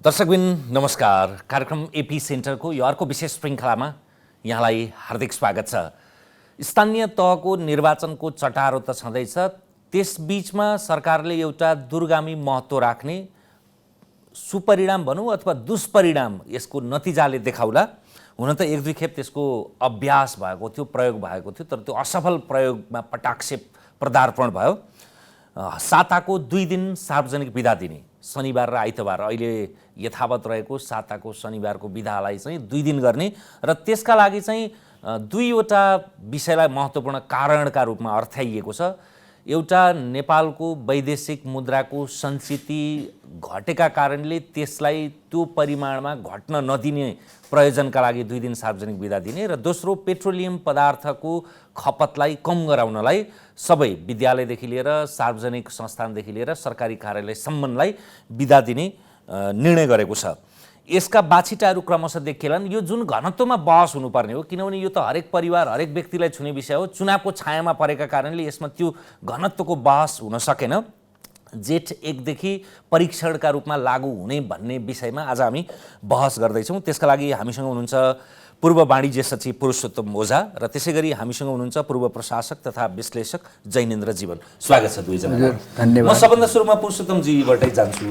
दर्शकबिन नमस्कार। कार्यक्रम एपी सेन्टरको यो अर्को विशेष श्रृङ्खलामा यहाँलाई हार्दिक स्वागत छ। स्थानीय तहको निर्वाचनको चटारो त छँदैछ, त्यसबीचमा सरकारले एउटा दूरगामी महत्त्व राख्ने सुपरिणाम भनौँ अथवा दुष्परिणाम यसको नतिजाले देखाउला। हुन त एक दुई खेप त्यसको अभ्यास भएको थियो, प्रयोग भएको थियो, तर त्यो असफल प्रयोगमा पटाक्षे पदार्पण भयो। साताको 2 दिन सार्वजनिक बिदा दिने, शनिबार र आइतबार, अहिले यथावत रहेको साताको शनिबारको बिदालाई चाहिँ 2 दिन गर्ने र त्यसका लागि चाहिँ दुईवटा विषयलाई महत्त्वपूर्ण कारणका रूपमा अर्थाइएको छ। एउटा नेपालको वैदेशिक मुद्राको सञ्चिति घटेका कारणले त्यसलाई त्यो परिमाणमा घट्न नदिने प्रयोजनका लागि 2 दिन सार्वजनिक बिदा दिने र दोस्रो पेट्रोलियम पदार्थको खपतलाई कम गराउनलाई सबै विद्यालयदेखि लिएर सार्वजनिक संस्थानदेखि लिएर सरकारी कार्यालयसम्मलाई बिदा दिने निर्णय गरेको छ। यसका बाछिटाहरू क्रमशः देखिएलान्। यो जुन घनत्वमा बहस हुनुपर्ने हो, किनभने यो त हरेक परिवार हरेक व्यक्तिलाई छुने विषय हो, चुनावको छायामा परेका कारणले यसमा त्यो घनत्वको बहस हुन सकेन। जेठ 1 देखि परीक्षणका रूपमा लागू हुने भन्ने विषयमा आज हामी बहस गर्दैछौँ। त्यसका लागि हामीसँग हुनुहुन्छ पूर्व वाणिज्य सचिव पुरुषोत्तम ओझा र त्यसै गरी हामीसँग हुनुहुन्छ पूर्व प्रशासक तथा विश्लेषक जैनेन्द्र जीवन। स्वागत छ दुईजना। धन्यवाद। म सबभन्दा सुरुमा पुरुषोत्तमजीबाटै जान्छु।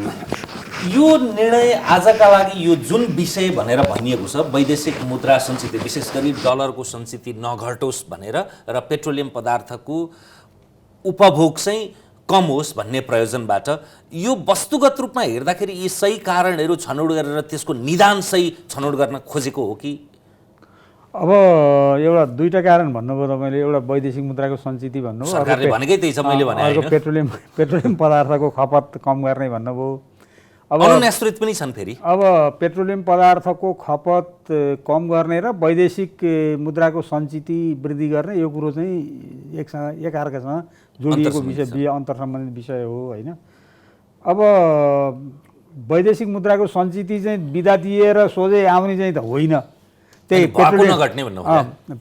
यो निर्णय आजका लागि यो जुन विषय भनेर भनिएको छ, वैदेशिक मुद्रा सञ्चिति, विशेष गरी डलरको सञ्चिति नघटोस् भनेर र पेट्रोलियम पदार्थको उपभोग चाहिँ कम होस् भन्ने प्रयोजनबाट, यो वस्तुगत रूपमा हेर्दाखेरि यी सही कारणहरू छनौट गरेर त्यसको निदान सही छनौट गर्न खोजेको हो कि? अब एउटा दुईटा कारण भन्नुभयो तपाईँले। एउटा वैदेशिक मुद्राको सञ्चिति भन्नुभयो, सरकारले भनेकै त्यही छ, मैले भने अर्को पेट्रोलियम पदार्थको खपत कम गर्ने भन्नुभयो। अब अनुन्यास्त्रित पनि छन् फेरि। अब पेट्रोलियम पदार्थको खपत कम गर्ने र वैदेशिक मुद्राको सञ्चिति वृद्धि गर्ने, यो कुरो चाहिँ एकअर्कासँग जोडिएको विषय, अन्तर्सम्बन्धित विषय हो होइन। अब वैदेशिक मुद्राको सञ्चिति चाहिँ बिदा दिएर सोझै आउने चाहिँ त होइन। त्यही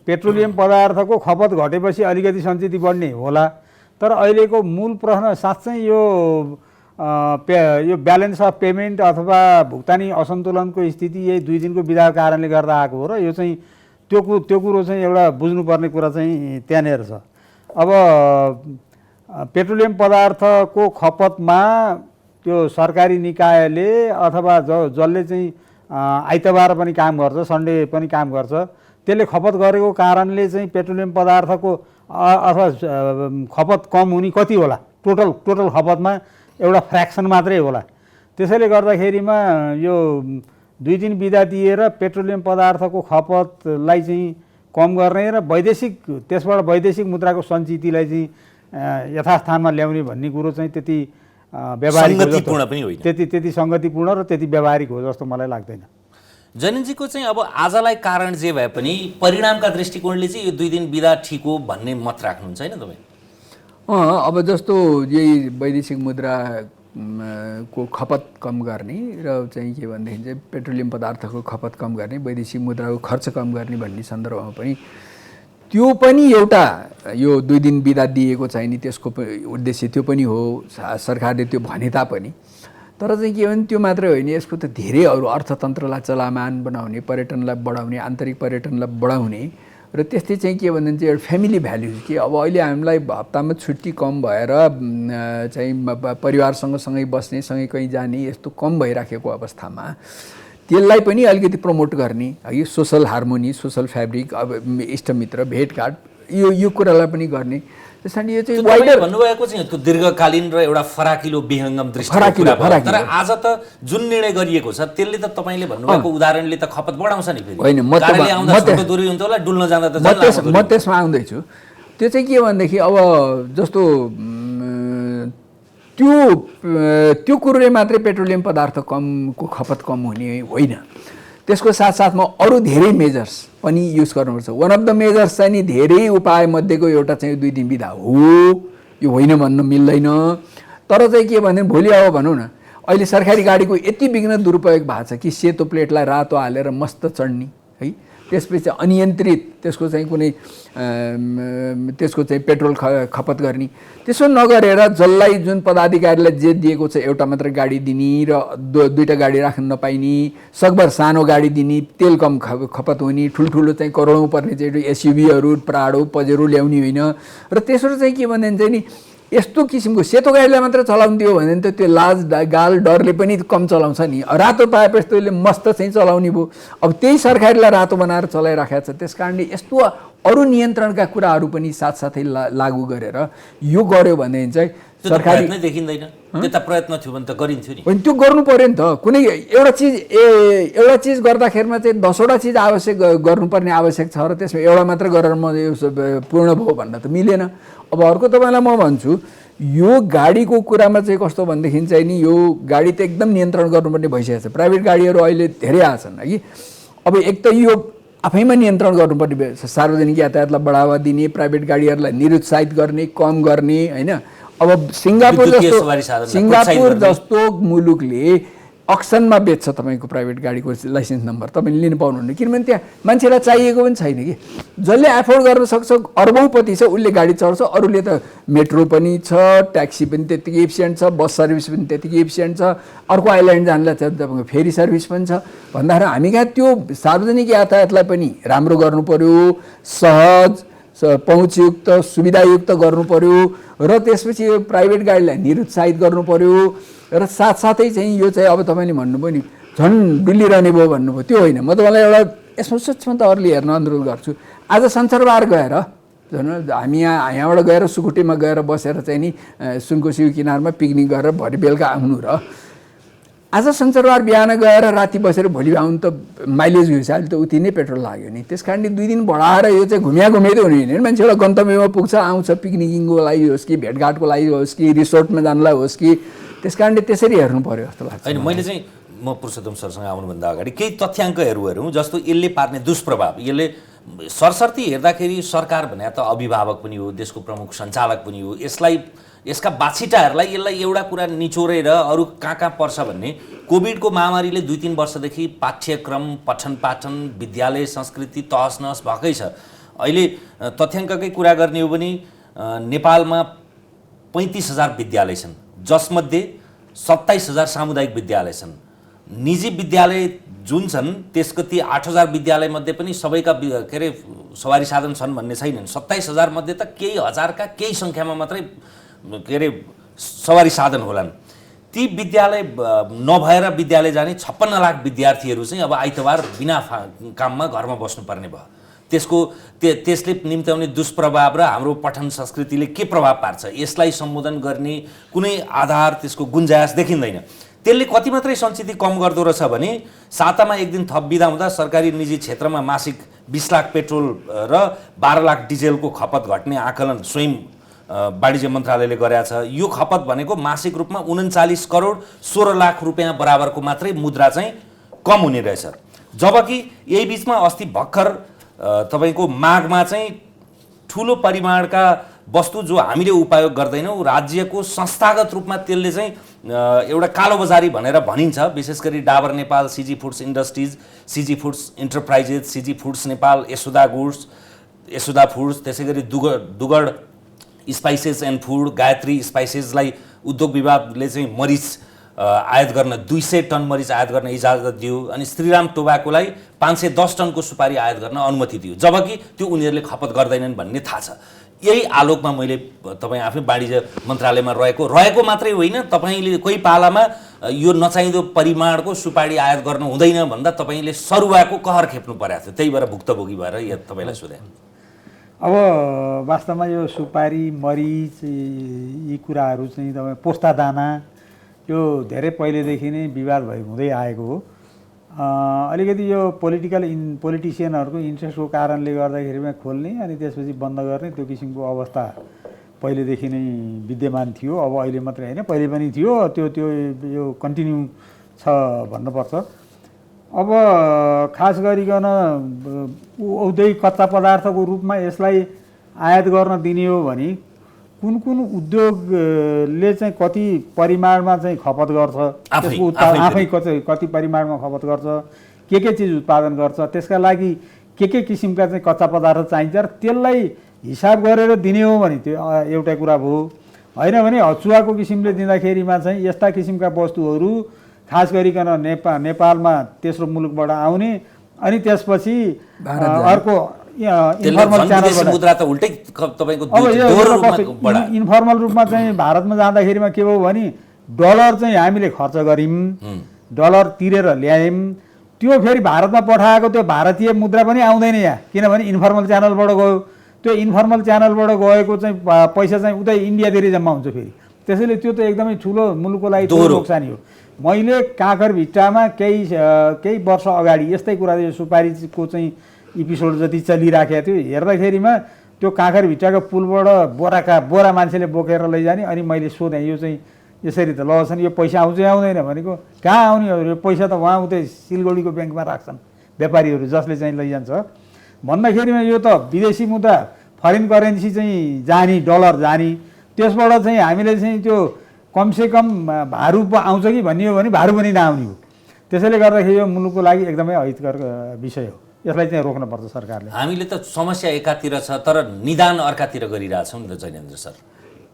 पेट्रोलियम पदार्थको खपत घटेपछि अलिकति सञ्चिति बढ्ने होला। तर अहिलेको मूल प्रश्न साँच्चै यो ब्यालेन्स अफ पेमेन्ट अथवा भुक्तानी असन्तुलनको स्थिति यही 2 दिनको बिदाको कारणले गर्दा आएको हो र यो चाहिँ त्यो कुरो चाहिँ एउटा बुझ्नुपर्ने कुरा चाहिँ त्यहाँनिर छ। अब पेट्रोलियम पदार्थको खपतमा त्यो सरकारी निकायले अथवा जसले चाहिँ आइतबार पनि काम गर्छ, सन्डे पनि काम गर्छ, त्यसले खपत गरेको कारणले चाहिँ पेट्रोलियम पदार्थको अथवा खपत कम हुने कति होला? टोटल खपतमा एउटा फ्र्याक्सन मात्रै होला। त्यसैले गर्दाखेरिमा यो 2 दिन बिदा दिएर पेट्रोलियम पदार्थको खपतलाई चाहिँ कम गर्ने र त्यसबाट वैदेशिक मुद्राको सञ्चितिलाई चाहिँ यथास्थानमा ल्याउने भन्ने कुरो चाहिँ त्यति व्यावहारिक पनि होइन, त्यति सङ्गतिपूर्ण र त्यति व्यावहारिक हो जस्तो मलाई लाग्दैन। जैनजीको चाहिँ अब आजलाई कारण जे भए पनि परिणामका दृष्टिकोणले चाहिँ यो 2 दिन बिदा ठिक हो भन्ने मत राख्नुहुन्छ होइन तपाईँ? अब जस्तो यही वैदेशिक मुद्रा को खपत कम गर्ने र चाहिँ के भनेदेखि चाहिँ पेट्रोलियम पदार्थको खपत कम गर्ने, वैदेशिक मुद्राको खर्च कम गर्ने भन्ने सन्दर्भमा पनि त्यो पनि एउटा यो 2 दिन बिदा दिएको चाहिँ नि त्यसको उद्देश्य त्यो पनि हो। सरकारले त्यो भने तापनि, तर चाहिँ के भने त्यो मात्रै होइन, यसको त धेरै अरू अर्थतन्त्रलाई चलामान बनाउने, पर्यटनलाई बढाउने, आन्तरिक पर्यटनलाई बढाउने र त्यस्तै चाहिँ के भन्दा चाहिँ एउटा फ्यामिली भ्याल्युज कि अब अहिले हामीलाई हप्तामा छुट्टी कम भएर चाहिँ परिवारसँग सँगै बस्ने, सँगै कहीँ जाने यस्तो कम भइराखेको अवस्थामा त्यसलाई पनि अलिकति प्रमोट गर्ने, है, सोसल हार्मोनी, सोसल फ्याब्रिक, अब इष्टमित्र भेटघाट, यो कुरालाई पनि गर्ने। त्यसैले यो चाहिँ वाइडर भन्नुभएको चाहिँ त्यो दीर्घकालीन र एउटा फराकिलो विहङ्गम दृष्टिकोण। तर आज त जुन निर्णय गरिएको छ त्यसले त तपाईँले भन्नुभएको उदाहरणले त खपत बढाउँछ नि फेरि। होइन, म त्यसमा आउँदैछु। त्यो चाहिँ के भनेदेखि अब जस्तो त्यो कुरोले मात्रै पेट्रोलियम पदार्थ को खपत कम हुने होइन, त्यसको साथसाथमा अरू धेरै मेजर्स पनि युज गर्नुपर्छ। वान अफ द मेजर्स चाहिँ नि धेरै उपाय मध्येको एउटा चाहिँ 2 दिन बिदा हो, यो होइन भन्न मिल्दैन। तर चाहिँ के भने भोलि अब भनौँ न, अहिले सरकारी गाडीको यति बिघ्न दुरुपयोग भएको छ कि सेतो प्लेटलाई रातो हालेर मस्त चढ्ने, है। त्यसपछि अनियन्त्रित त्यसको चाहिँ कुनै त्यसको चाहिँ पेट्रोल खपत गर्ने, त्यसो नगरेर जसलाई जुन पदाधिकारीलाई जे दिएको छ एउटा मात्र गाडी दिने र दुईवटा गाडी राख्न नपाइने, सकभर सानो गाडी दिने, तेल कम खपत हुने, ठुल्ठुलो चाहिँ करोडौँ पर्ने चाहिँ एसयुभीहरू प्राडो पजेरो ल्याउने होइन। र तेस्रो चाहिँ के भन्दैन चाहिँ नि यस्तो किसिमको सेतो गाडीलाई मात्र चलाउनु दियो भने त त्यो लाज गाल डरले पनि कम चलाउँछ नि, रातो पाएपछि त्यसले मस्त चाहिँ चलाउने भयो। अब त्यही सरकारलाई रातो बनाएर चलाइराखेको छ। त्यस कारणले यस्तो अरू नियन्त्रणका कुराहरू पनि साथसाथै लागू गरेर यो गर्यो भने चाहिँ सरकारी देखिँदैन। त्यता प्रयत्न थियो भने त गरिन्थ्यो नि। होइन त्यो गर्नु पर्यो नि त। कुनै एउटा चिज गर्दाखेरिमा चाहिँ 10वटा चिज आवश्यक गर्नुपर्ने आवश्यक छ र त्यसमा एउटा मात्र गरेर म यो पूर्ण भयो भन्न त मिलेन। अब अर्को तपाईँलाई म भन्छु यो गाडीको कुरामा चाहिँ कस्तो भनेदेखि चाहिँ नि यो गाडी त एकदम नियन्त्रण गर्नुपर्ने भइसकेको छ। प्राइभेट गाडीहरू अहिले धेरै आछन् कि। अब एक त यो आफैमा नियन्त्रण गर्नुपर्ने, सार्वजनिक यातायातलाई बढावा दिने, प्राइभेट गाडीहरूलाई निरुत्साहित गर्ने, कम गर्ने होइन। अब सिङ्गापुर जस्तो मुलुकले अक्सनमा बेच्छ तपाईँको प्राइभेट गाडीको लाइसेन्स नम्बर तपाईँले लिनु पाउनुहुन्न, किनभने त्यहाँ मान्छेलाई चाहिएको पनि छैन कि। जसले एफोर्ड गर्न सक्छ अर्बौँपति छ उसले गाडी चढ्छ, अरूले त मेट्रो पनि छ, ट्याक्सी पनि त्यत्तिकै एफिसियन्ट छ, बस सर्भिस पनि त्यत्तिकै एफिसियन्ट छ, अर्को आइल्यान्ड जानलाई चाहिँ तपाईँको फेरी सर्भिस पनि छ। भन्दाखेरि हामी कहाँ त्यो सार्वजनिक यातायातलाई पनि राम्रो गर्नु पर्यो, सहज पहुँचयुक्त सुविधायुक्त गर्नु पर्यो र त्यसपछि यो प्राइभेट गाडीलाई निरुत्साहित गर्नु पर्यो र साथसाथै चाहिँ यो चाहिँ अब तपाईँले भन्नुभयो नि झन् डुलिरहने भयो भन्नुभयो, त्यो होइन। म तपाईँलाई एउटा यसमा सूक्ष्म तवरले हेर्न अनुरोध गर्छु। आज सञ्चारबार गएर झन् हामी यहाँबाट गएर सुकुटीमा गएर बसेर चाहिँ नि सुनकोसीको किनारमा पिकनिक गरेर भरे बेलुका आउनु र आज सञ्चारबार बिहान गएर राति बसेर भोलि आउनु त माइलेज हिसाबले त उति नै पेट्रोल लाग्यो नि। त्यस कारणले 2 दिन बढाएर यो चाहिँ घुम्दै हुने होइन। मान्छे एउटा गन्तव्यमा पुग्छ, आउँछ, पिकनिकिङको लागि होस् कि भेटघाटको लागि होस् कि रिसोर्टमा जानलाई होस् कि, त्यस कारणले त्यसरी हेर्नु पर्यो जस्तो लाग्छ। होइन मैले चाहिँ म पुरुषोत्तम सरसँग आउनुभन्दा अगाडि केही तथ्याङ्कहरू हेरौँ, जस्तो यसले पार्ने दुष्प्रभाव। यसले सरसर्ती हेर्दाखेरि सरकार भने त अभिभावक पनि हो, देशको प्रमुख सञ्चालक पनि हो। यसका बाछिटाहरूलाई यसलाई एउटा कुरा निचोरेर अरू कहाँ पर्छ भन्ने कोभिडको महामारीले 2-3 वर्षदेखि पाठ्यक्रम पठन पाठन विद्यालय संस्कृति तहस नहस भएकै छ। अहिले तथ्याङ्ककै कुरा गर्ने हो भने नेपालमा 35,000 विद्यालय छन्, जसमध्ये 27,000 सामुदायिक विद्यालय छन्। निजी विद्यालय जुन छन् त्यसको ती 8,000 विद्यालयमध्ये पनि सबैका के अरे सवारी साधन छन् भन्ने छैनन्। 27,000 मध्ये त केही हजारका केही सङ्ख्यामा मात्रै के अरे सवारी साधन होलान्। ती विद्यालय नभएर विद्यालय जाने 56 लाख विद्यार्थीहरू चाहिँ अब आइतबार बिना काममा घरमा बस्नुपर्ने भयो। त्यसले निम्त्याउने दुष्प्रभाव र हाम्रो पठन संस्कृतिले के प्रभाव पार्छ यसलाई सम्बोधन गर्ने कुनै आधार त्यसको गुन्जायस देखिँदैन। त्यसले कति मात्रै सञ्चित कम गर्दो रहेछ भने सातामा एक दिन थप बिदा हुँदा सरकारी निजी क्षेत्रमा मासिक 20 लाख पेट्रोल र 12 लाख डिजेलको खपत घट्ने आकलन स्वयं वाणिज्य मन्त्रालयले गरेको छ। यो खपत भनेको मासिक रूपमा 39 करोड 16 लाख रुपियाँ बराबरको मात्रै मुद्रा चाहिँ कम हुने रहेछ। जबकि यही बिचमा अस्ति भर्खर तपाईको मागमा चाहिँ ठुलो परिमाणका वस्तु जो हामीले उपयोग गर्दैनौँ राज्यको संस्थागत रूपमा त्यसले चाहिँ एउटा कालोबजारी भनेर भनिन्छ। विशेष गरी Dabur Nepal, CG foods industries, CG foods enterprises, CG foods Nepal, Yashoda foods, त्यसै गरी Dugad spices and food, Gayatri स्पाइसेसलाई उद्योग विभागले चाहिँ मरिच आयात गर्न 200 टन मरिच आयात गर्न इजाजत दियो। अनि श्रीराम टोबाकोलाई 510 टनको सुपारी आयात गर्न अनुमति दियो, जबकि त्यो उनीहरूले खपत गर्दैनन् भन्ने थाहा छ। यही आलोकमा मैले तपाईँ आफै वाणिज्य मन्त्रालयमा रहेको मात्रै होइन, तपाईँले कोही पालामा यो नचाहिँदो परिमाणको सुपारी आयात गर्नु हुँदैन भन्दा तपाईँले सरुवाको कहर खेप्नु परेको थियो। त्यही भएर भुक्तभोगी भएर यो तपाईँलाई सोधेँ। अब वास्तवमा यो सुपारी मरिच यी कुराहरू चाहिँ तपाईँ पोस्ता दाना यो धेरै पहिलेदेखि नै विवाद हुँदै आएको हो। अलिकति यो पोलिटिसियनहरूको इन्ट्रेस्टको कारणले गर्दाखेरिमा खोल्ने अनि त्यसपछि बन्द गर्ने त्यो किसिमको अवस्था पहिलेदेखि नै विद्यमान थियो। अब अहिले मात्रै होइन, पहिले पनि थियो। त्यो यो कन्टिन्यू छ भन्नुपर्छ। अब खास गरिकन औद्योगिक कच्चा पदार्थको रूपमा यसलाई आयात गर्न दिने हो भने कुन उद्योगले चाहिँ कति परिमाणमा चाहिँ खपत गर्छ, त्यसको उत्पादन आफै कति परिमाणमा खपत गर्छ, के चिज उत्पादन गर्छ, त्यसका लागि के किसिमका चाहिँ कच्चा पदार्थ चाहिन्छ र त्यसलाई हिसाब गरेर दिने हो भने त्यो एउटा कुरा भयो। होइन भने हचुवाको किसिमले दिँदाखेरिमा चाहिँ यस्ता किसिमका वस्तुहरू खास गरिकन नेपालमा तेस्रो मुलुकबाट आउने अनि त्यसपछि अर्को इन्फर्मल च्यानलबाट इन्फर्मल रूपमा चाहिँ भारतमा जाँदाखेरिमा के भयो भने डलर चाहिँ हामीले खर्च गऱ्यौँ, डलर तिरेर ल्यायौँ, त्यो फेरि भारतमा पठाएको त्यो भारतीय मुद्रा पनि आउँदैन यहाँ, किनभने इन्फर्मल च्यानलबाट गयो। त्यो इन्फर्मल च्यानलबाट गएको चाहिँ पैसा चाहिँ उतै इन्डियातिर जम्मा हुन्छ फेरि। त्यसैले त्यो त एकदमै ठुलो मुलुकको लागि नोक्सानी हो। मैले काँकरभिट्टामा केही वर्ष अगाडि यस्तै कुरा सुपारीको चाहिँ एपिसोड जति चलिराखेको थियो, हेर्दाखेरिमा त्यो काँकरभिट्टाको पुलबाट बोरा मान्छेले बोकेर लैजाने। अनि मैले सोधेँ यो चाहिँ यसरी त लगाउँछन्, यो पैसा आउँछ आउँदैन भनेको, कहाँ आउने हो, यो पैसा त उहाँ उतै सिलगढीको ब्याङ्कमा राख्छन् व्यापारीहरू जसले चाहिँ लैजान्छ भन्दाखेरिमा यो त विदेशी मुद्रा फरेन करेन्सी चाहिँ जाने, डलर जाने, त्यसबाट चाहिँ हामीले चाहिँ त्यो कमसेकम भारू आउँछ कि भन्ने हो भने भारू पनि नआउने हो। त्यसैले गर्दाखेरि यो मुलुकको लागि एकदमै अहितकर विषय हो, यसलाई चाहिँ रोक्नुपर्छ सरकारले। हामीले त समस्या एकातिर छ तर निदान अर्कातिर गरिरहेछौँ नि त जैनेन्द्र सर।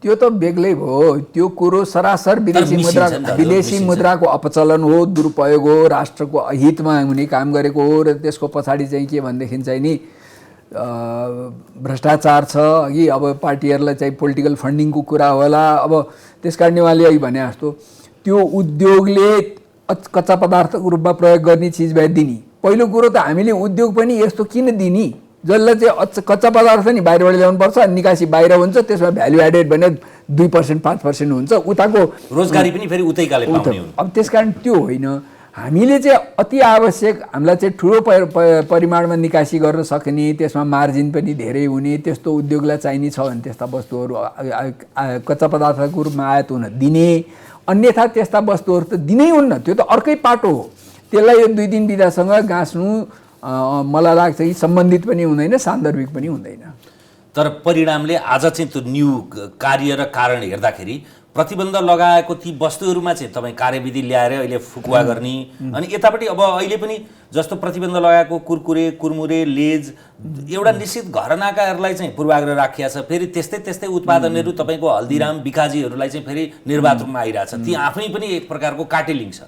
त्यो त बेग्लै भयो, त्यो कुरो सरासर विदेशी मुद्राको अपचलन हो, दुरुपयोग हो, राष्ट्रको अहितमा हुने काम गरेको हो। र त्यसको पछाडि चाहिँ के भनेदेखि चाहिँ नि भ्रष्टाचार छ। अघि अब पार्टीहरूलाई चाहिँ पोलिटिकल फन्डिङको कुरा होला। अब त्यस कारणले उहाँले अघि भने जस्तो त्यो उद्योगले कच्चा पदार्थको रूपमा प्रयोग गर्ने चिज भए दिने। पहिलो कुरो त हामीले उद्योग पनि यस्तो किन दिने, जसलाई चाहिँ कच्चा पदार्थ नि बाहिरबाट ल्याउनुपर्छ, निकासी बाहिर हुन्छ, त्यसमा भ्यालु एडेड भने 2% 5% हुन्छ, उताको रोजगारी पनि फेरि उतैकाले पाउने हुन्छ। अब त्यस कारण त्यो होइन, हामीले चाहिँ अति आवश्यक, हामीलाई चाहिँ ठुलो परिमाणमा निकासी गर्न सक्ने, त्यसमा मार्जिन पनि धेरै हुने त्यस्तो उद्योगलाई चाहिने छ भने त्यस्ता वस्तुहरू कच्चा पदार्थको रूपमा आयात हुन दिने। अन्यथा त्यस्ता वस्तुहरू त दिनै हुन्न, त्यो त अर्कै पाटो हो। त्यसलाई यो 2 दिन बिदासँग गाँच्नु मलाई लाग्छ कि सम्बन्धित पनि हुँदैन, सान्दर्भिक पनि हुँदैन। तर परिणामले आज चाहिँ त्यो न्यू कार्य र कारण हेर्दाखेरि प्रतिबन्ध लगाएको ती वस्तुहरूमा चाहिँ तपाईँ कार्यविधि ल्याएर अहिले फुकुवा गर्ने, अनि यतापट्टि अब अहिले पनि जस्तो प्रतिबन्ध लगाएको कुरकुरे, कुरमुरे, लेज एउटा निश्चित घरनाकाहरूलाई चाहिँ पूर्वाग्रह राखिया छ। फेरि त्यस्तै उत्पादनहरू तपाईँको हल्दीराम, बिकाजीहरूलाई चाहिँ फेरि निर्वात रूपमा आइरहेछ, ती आफै पनि एक प्रकारको काटेलिङ छ।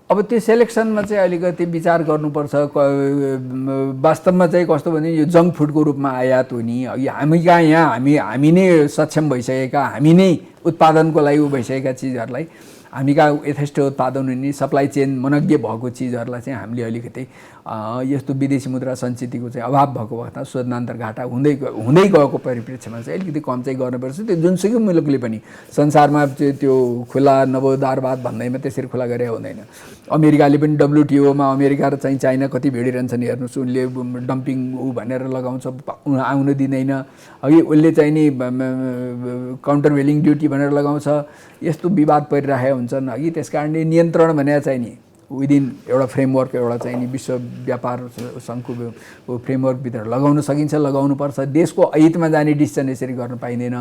अब त्यो सेलेक्सनमा चाहिँ अलिकति विचार गर्नुपर्छ। वास्तवमा चाहिँ कस्तो भने यो जङ्क फुडको रूपमा आयात हुने, अघि हामी कहाँ यहाँ हामी नै सक्षम भइसकेका, हामी नै उत्पादनको लागि भइसकेका चिजहरूलाई, हामी कहाँ यथेष्ट उत्पादन हुने, सप्लाई चेन मनज्ञ भएको चिजहरूलाई चाहिँ हामीले अलिकति यस्तो विदेशी मुद्रा सञ्चितको चाहिँ अभाव भएको अवस्थामा शोधनान्तर घाटा हुँदै गएको परिप्रेक्ष्यमा चाहिँ अलिकति कम चाहिँ गर्नुपर्छ। त्यो जुनसुकै मुलुकले पनि संसारमा चाहिँ त्यो खुला नवोदारवाद भन्दैमा त्यसरी खुला गरे हुँदैन। अमेरिकाले पनि WTOमा अमेरिका र चाहिँ चाइना कति भिडिरहन्छन् हेर्नुहोस्, उनले डम्पिङ भनेर लगाउँछ, आउन दिँदैन। अघि उसले चाहिँ नि काउन्टर भेलिङ ड्युटी भनेर लगाउँछ, यस्तो विवाद परिरहेका हुन्छन्। अघि त्यस कारणले नियन्त्रण भनेर चाहिँ नि विदिन एउटा फ्रेमवर्क, एउटा चाहिँ नि विश्व व्यापार सङ्घको फ्रेमवर्कभित्र लगाउन सकिन्छ, लगाउनुपर्छ। देशको अहितमा जाने डिसिजन यसरी गर्न पाइँदैन।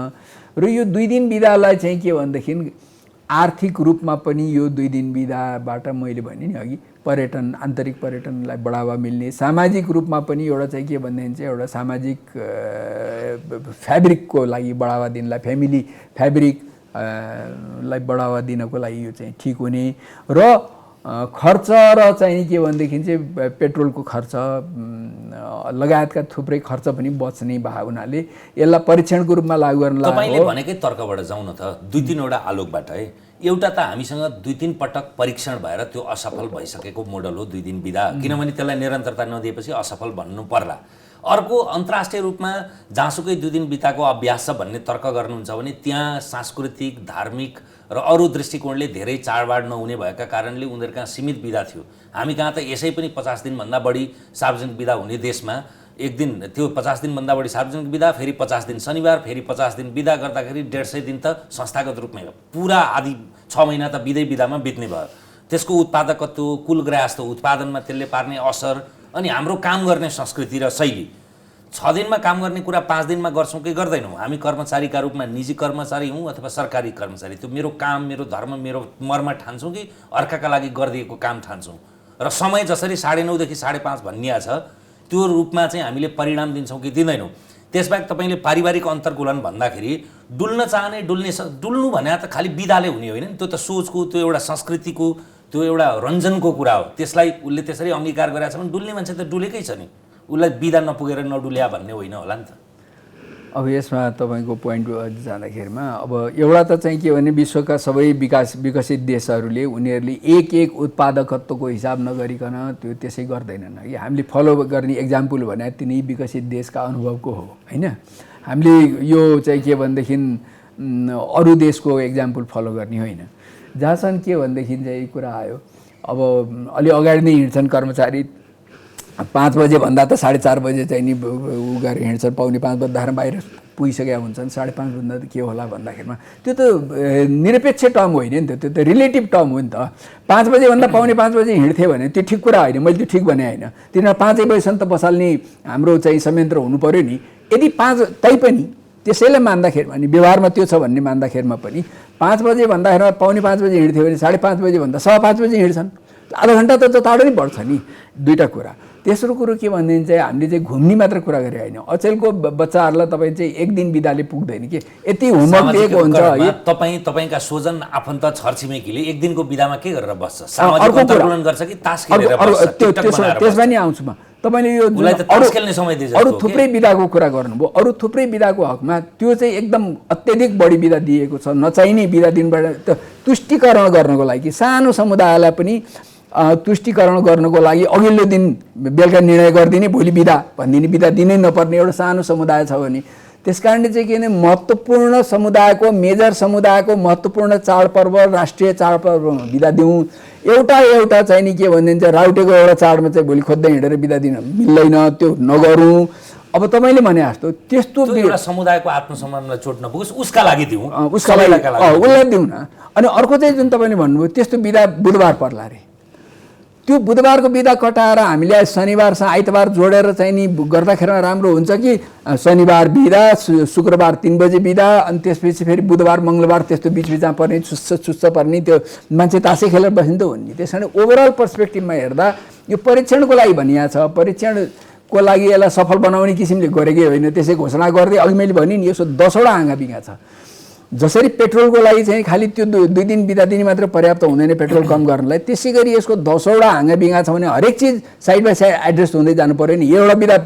र यो 2 दिन बिदालाई चाहिँ के भनेदेखि आर्थिक रूपमा पनि यो 2 दिन बिदाबाट मैले भने नि अघि पर्यटन, आन्तरिक पर्यटनलाई बढावा मिल्ने, सामाजिक रूपमा पनि एउटा चाहिँ के भनेदेखि चाहिँ एउटा सामाजिक फ्याब्रिकको लागि बढावा दिनलाई, फ्यामिली फ्याब्रिकलाई बढावा दिनको लागि यो चाहिँ ठिक हुने। र खर्च र चाहिँ के भनेदेखि चाहिँ पेट्रोलको खर्च लगायतका थुप्रै खर्च पनि बच्ने भएको हुनाले यसलाई परीक्षणको रूपमा लागू गर्न लाग्यो। तपाईँले भनेकै तर्कबाट जाउँ न त, 2-3वटा आलोकबाट है। एउटा त हामीसँग 2-3 पटक परीक्षण भएर त्यो असफल भइसकेको मोडल हो 2 दिन बिदा, किनभने त्यसलाई निरन्तरता नदिएपछि असफल भन्नु पर्ला। अर्को अन्तर्राष्ट्रिय रूपमा जहाँसुकै 2 दिन बिताको अभ्यास छ भन्ने तर्क गर्नुहुन्छ भने त्यहाँ सांस्कृतिक, धार्मिक र अरू दृष्टिकोणले धेरै चाडबाड नहुने भएका कारणले उनीहरू कहाँ सीमित बिदा थियो। हामी कहाँ त यसै पनि 50 दिनभन्दा बढी सार्वजनिक बिदा हुने देशमा एक दिन त्यो 50 दिनभन्दा बढी सार्वजनिक बिदा, फेरि 50 दिन शनिबार, फेरि 50 दिन बिदा गर्दाखेरि 150 दिन त संस्थागत रूपमै पुरा आदि 6 महिना त बिदामा बित्ने भयो। त्यसको उत्पादकत्व, कुलग्राहस्थ उत्पादनमा त्यसले पार्ने असर, अनि हाम्रो काम गर्ने संस्कृति र शैली। 6 दिनमा काम गर्ने कुरा 5 दिनमा गर्छौँ कि गर्दैनौँ। हामी कर्मचारीका रूपमा निजी कर्मचारी हौँ अथवा सरकारी कर्मचारी, त्यो मेरो काम, मेरो धर्म, मेरो मर्म ठान्छौँ कि अर्काका लागि गरिदिएको काम ठान्छौँ। र समय जसरी 9:30 देखि 5:30 भनिया छ त्यो रूपमा चाहिँ हामीले परिणाम दिन्छौँ कि दिँदैनौँ। त्यसबाहेक तपाईँले पारिवारिक अन्तर्कूलन भन्दाखेरि डुल्न चाहने डुल्नु भने त खालि बिदाले हुने होइन नि, त्यो त सोचको, त्यो एउटा संस्कृतिको, त्यो एउटा रञ्जनको कुरा हो। त्यसलाई उसले त्यसरी अङ्गीकार गरेछ भने डुल्ने मान्छे त डुलेकै छ नि, उसलाई बिदा नपुगेर नडुल्या भन्ने होइन होला नि त। अब यसमा तपाईँको पोइन्ट जाँदाखेरिमा अब एउटा त चाहिँ के भने विश्वका सबै विकसित देशहरूले उनीहरूले एक उत्पादकत्वको हिसाब नगरिकन त्यो त्यसै गर्दैनन् कि हामीले फलो गर्ने इक्जाम्पल भने तिनै विकसित देशका अनुभवको हो होइन। हामीले यो चाहिँ के भनेदेखि अरू देशको इक्जाम्पल फलो गर्ने होइन। जहाँसम्म के भनेदेखि चाहिँ कुरा आयो, अब अलि अगाडि नै हिँड्छन् कर्मचारी, 5 बजे भन्दा त 4:30 बजे चाहिँ नि उ गरेर हिँड्छन्, 4:45 बज्दा बाहिर पुगिसकेका हुन्छन्। 5:30 भन्दा त के होला भन्दाखेरिमा त्यो त निरपेक्ष टर्म होइन नि त, त्यो त रिलेटिभ टर्म हो नि त। 5 बजे भन्दा 4:45 बजे हिँड्थे भने त्यो ठिक कुरा होइन, मैले त्यो ठिक भने होइन। तिनीहरू 5 बजेसम्म त बसाल्ने हाम्रो चाहिँ संयन्त्र हुनु पऱ्यो नि। यदि 5 तैपनि त्यसैले मान्दाखेरिमा नि व्यवहारमा त्यो छ भन्ने मान्दाखेरिमा पनि 5 बजे भन्दाखेरिमा 4:45 बजे हिँड्थ्यो भने 5:30 बजे भन्दा 5:15 बजे हिँड्छन्। आधा घन्टा त टाढो नै बढ्छ नि। दुईवटा कुरा। तेस्रो कुरो के भनेदेखि चाहिँ हामीले चाहिँ घुम्ने मात्र कुरा गरे होइन। अचेलको बच्चाहरूलाई तपाईँ चाहिँ एक दिन बिदाले पुग्दैन कि, यति होमवर्क दिएको हुन्छ। तपाईँका स्वजन आफन्त छरछिमेकीले एक दिनको बिदामा के गरेर बस्छ? सामाजिक अन्तर्कूलन गर्छ कि तास खेलेर बस्छ? त्यसमा नि आउँछु म। तपाईँले यो अरू थुप्रै बिदाको कुरा गर्नुभयो, अरू थुप्रै बिदाको हकमा त्यो चाहिँ एकदम अत्यधिक बढी बिदा दिएको छ। नचाहिने बिदा दिनबाट तुष्टिकरण गर्नको लागि सानो समुदायलाई पनि तुष्टिकरण गर्नको लागि अघिल्लो दिन बेलुका निर्णय गरिदिने, भोलि बिदा भनिदिने, बिदा दिनै नपर्ने एउटा सानो समुदाय छ भने त्यस कारणले चाहिँ के भने महत्त्वपूर्ण समुदायको, मेजर समुदायको महत्त्वपूर्ण चाडपर्व, राष्ट्रिय चाडपर्वमा बिदा दिउँ। एउटा चाहिँ नि के भनेदेखि चाहिँ राउटेको एउटा चाडमा चाहिँ भोलि खोज्दै हिँडेर बिदा दिन मिल्दैन, त्यो नगरौँ। अब तपाईँले भने जस्तो त्यस्तो एउटा समुदायको आत्मसम्मानलाई चोट नपुगोस् उसका लागि दिउँ, उसलाई दिउँ न। अनि अर्को चाहिँ जुन तपाईँले भन्नुभयो त्यस्तो बिदा बुधबार पर्ला अरे, त्यो बुधबारको बिदा कटाएर हामीले शनिबारसँग आइतबार जोडेर चाहिँ नि गर्दाखेरिमा राम्रो हुन्छ कि शनिबार बिदा, शुक्रबार 3 बजे बिदा, अनि त्यसपछि फेरि बुधबार मङ्गलबार त्यस्तो बिचबिचमा पर्ने चुस्स पर्ने, त्यो मान्छे तासै खेलेर बसिन्छ हो नि। त्यस कारण ओभरअल पर्सपेक्टिभमा हेर्दा यो परीक्षणको लागि भनिएको छ, परीक्षणको लागि यसलाई सफल बनाउने किसिमले गरेकै होइन। त्यसै घोषणा गर्दै अघि मैले भने नि यसो 10वटा हाँगा बिगा छ। जसरी पेट्रोलको लागि चाहिँ खालि त्यो 2 दिन बिदा दिने मात्र पर्याप्त हुँदैन पेट्रोल कम गर्नलाई, त्यसै गरी यसको 10वटा हाँगा बिगा छ भने हरेक चिज साइड बाई साइड एड्रेस हुँदै जानु पऱ्यो नि। एउटा बिदा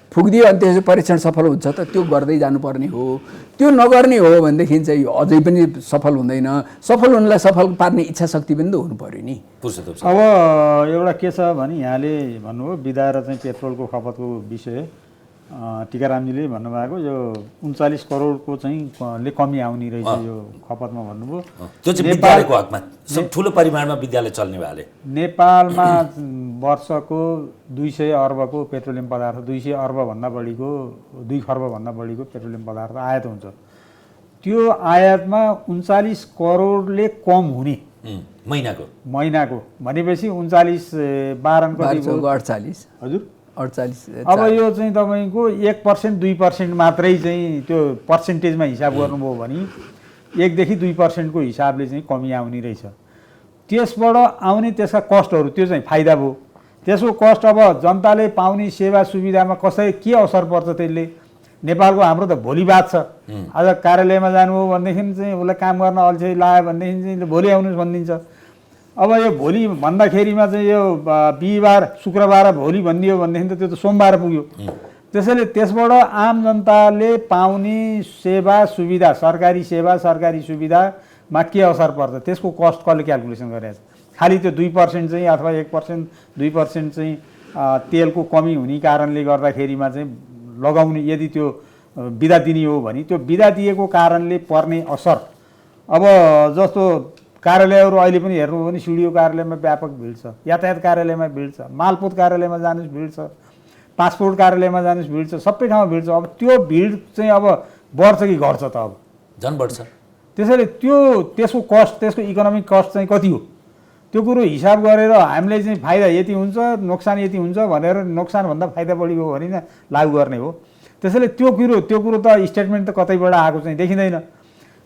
फुक्दियो अनि त्यसपछि परीक्षण सफल हुन्छ त त्यो गर्दै जानुपर्ने हो। त्यो नगर्ने हो भनेदेखि चाहिँ अझै पनि सफल हुँदैन। सफल हुनलाई सफल पार्ने इच्छा शक्ति पनि त हुनु पऱ्यो नि। अब एउटा के छ भने यहाँले भन्नुभयो बिदा र चाहिँ पेट्रोलको खपतको विषय, टिकारामजीले भन्नुभएको यो 39 करोडको चाहिँ ले कमी आउने रहेछ यो खपतमा भन्नुभयो। त्यो चाहिँ विद्यालयको हकमा ठुलो परिमाणमा विद्यालय चल्ने भएले नेपालमा वर्षको 200 अर्बको पेट्रोलियम पदार्थ, 200 अर्बभन्दा बढीको, 2 खर्बभन्दा बढीको पेट्रोलियम पदार्थ आयात हुन्छ। त्यो आयातमा 39 करोडले कम हुने महिनाको भनेपछि 39 12 कतिको 48 हजुर 48। अब यो चाहिँ तपाईँको 1% 2% मात्रै चाहिँ त्यो पर्सेन्टेजमा हिसाब गर्नुभयो भने 1 देखि 2% को हिसाबले चाहिँ कमी आउने रहेछ। त्यसबाट आउने त्यसका कस्टहरू त्यो चाहिँ फाइदा भयो। त्यसको कस्ट अब जनताले पाउने सेवा सुविधामा कसरी के असर पर्छ त्यसले। नेपालको हाम्रो त भोलि बात छ, आज कार्यालयमा जानुभयो भनेदेखि चाहिँ उसलाई काम गर्न अल्छी लाग्यो भनेदेखि चाहिँ भोलि आउनुहोस् भनिदिन्छ। अब यो भोलि भन्दाखेरिमा चाहिँ यो बिहिबार शुक्रबार भोलि भनिदियो भनेदेखि त त्यो त सोमबार पुग्यो। त्यसैले त्यसबाट आम जनताले पाउने सेवा सुविधा, सरकारी सेवा सरकारी सुविधामा के असर पर्छ त्यसको कस्ट कसले क्यालकुलेसन गरेछ? खालि त्यो 2% चाहिँ अथवा 1% 2% चाहिँ तेलको कमी हुने कारणले गर्दाखेरिमा चाहिँ लगाउने, यदि त्यो बिदा दिने हो भने त्यो बिदा दिएको कारणले पर्ने असर, अब जस्तो कार्यालयहरू अहिले पनि हेर्नुभयो भने सिडिओ कार्यालयमा व्यापक भिड छ, यातायात कार्यालयमा भिड छ, मालपोत कार्यालयमा जानुहोस् भिड छ, पासपोर्ट कार्यालयमा जानुहोस् भिड छ, सबै ठाउँमा भिड छ। अब त्यो भिड चाहिँ अब बढ्छ कि घट्छ त? अब झन् बढ्छ। त्यसैले त्यसको कस्ट, त्यसको इकोनोमिक कस्ट चाहिँ कति हो त्यो कुरो हिसाब गरेर हामीले चाहिँ फाइदा यति हुन्छ नोक्सान यति हुन्छ भनेर नोक्सानभन्दा फाइदा बढी हो भने लागू गर्ने हो। त्यसैले त्यो कुरो त स्टेटमेन्ट त कतैबाट आएको चाहिँ देखिँदैन।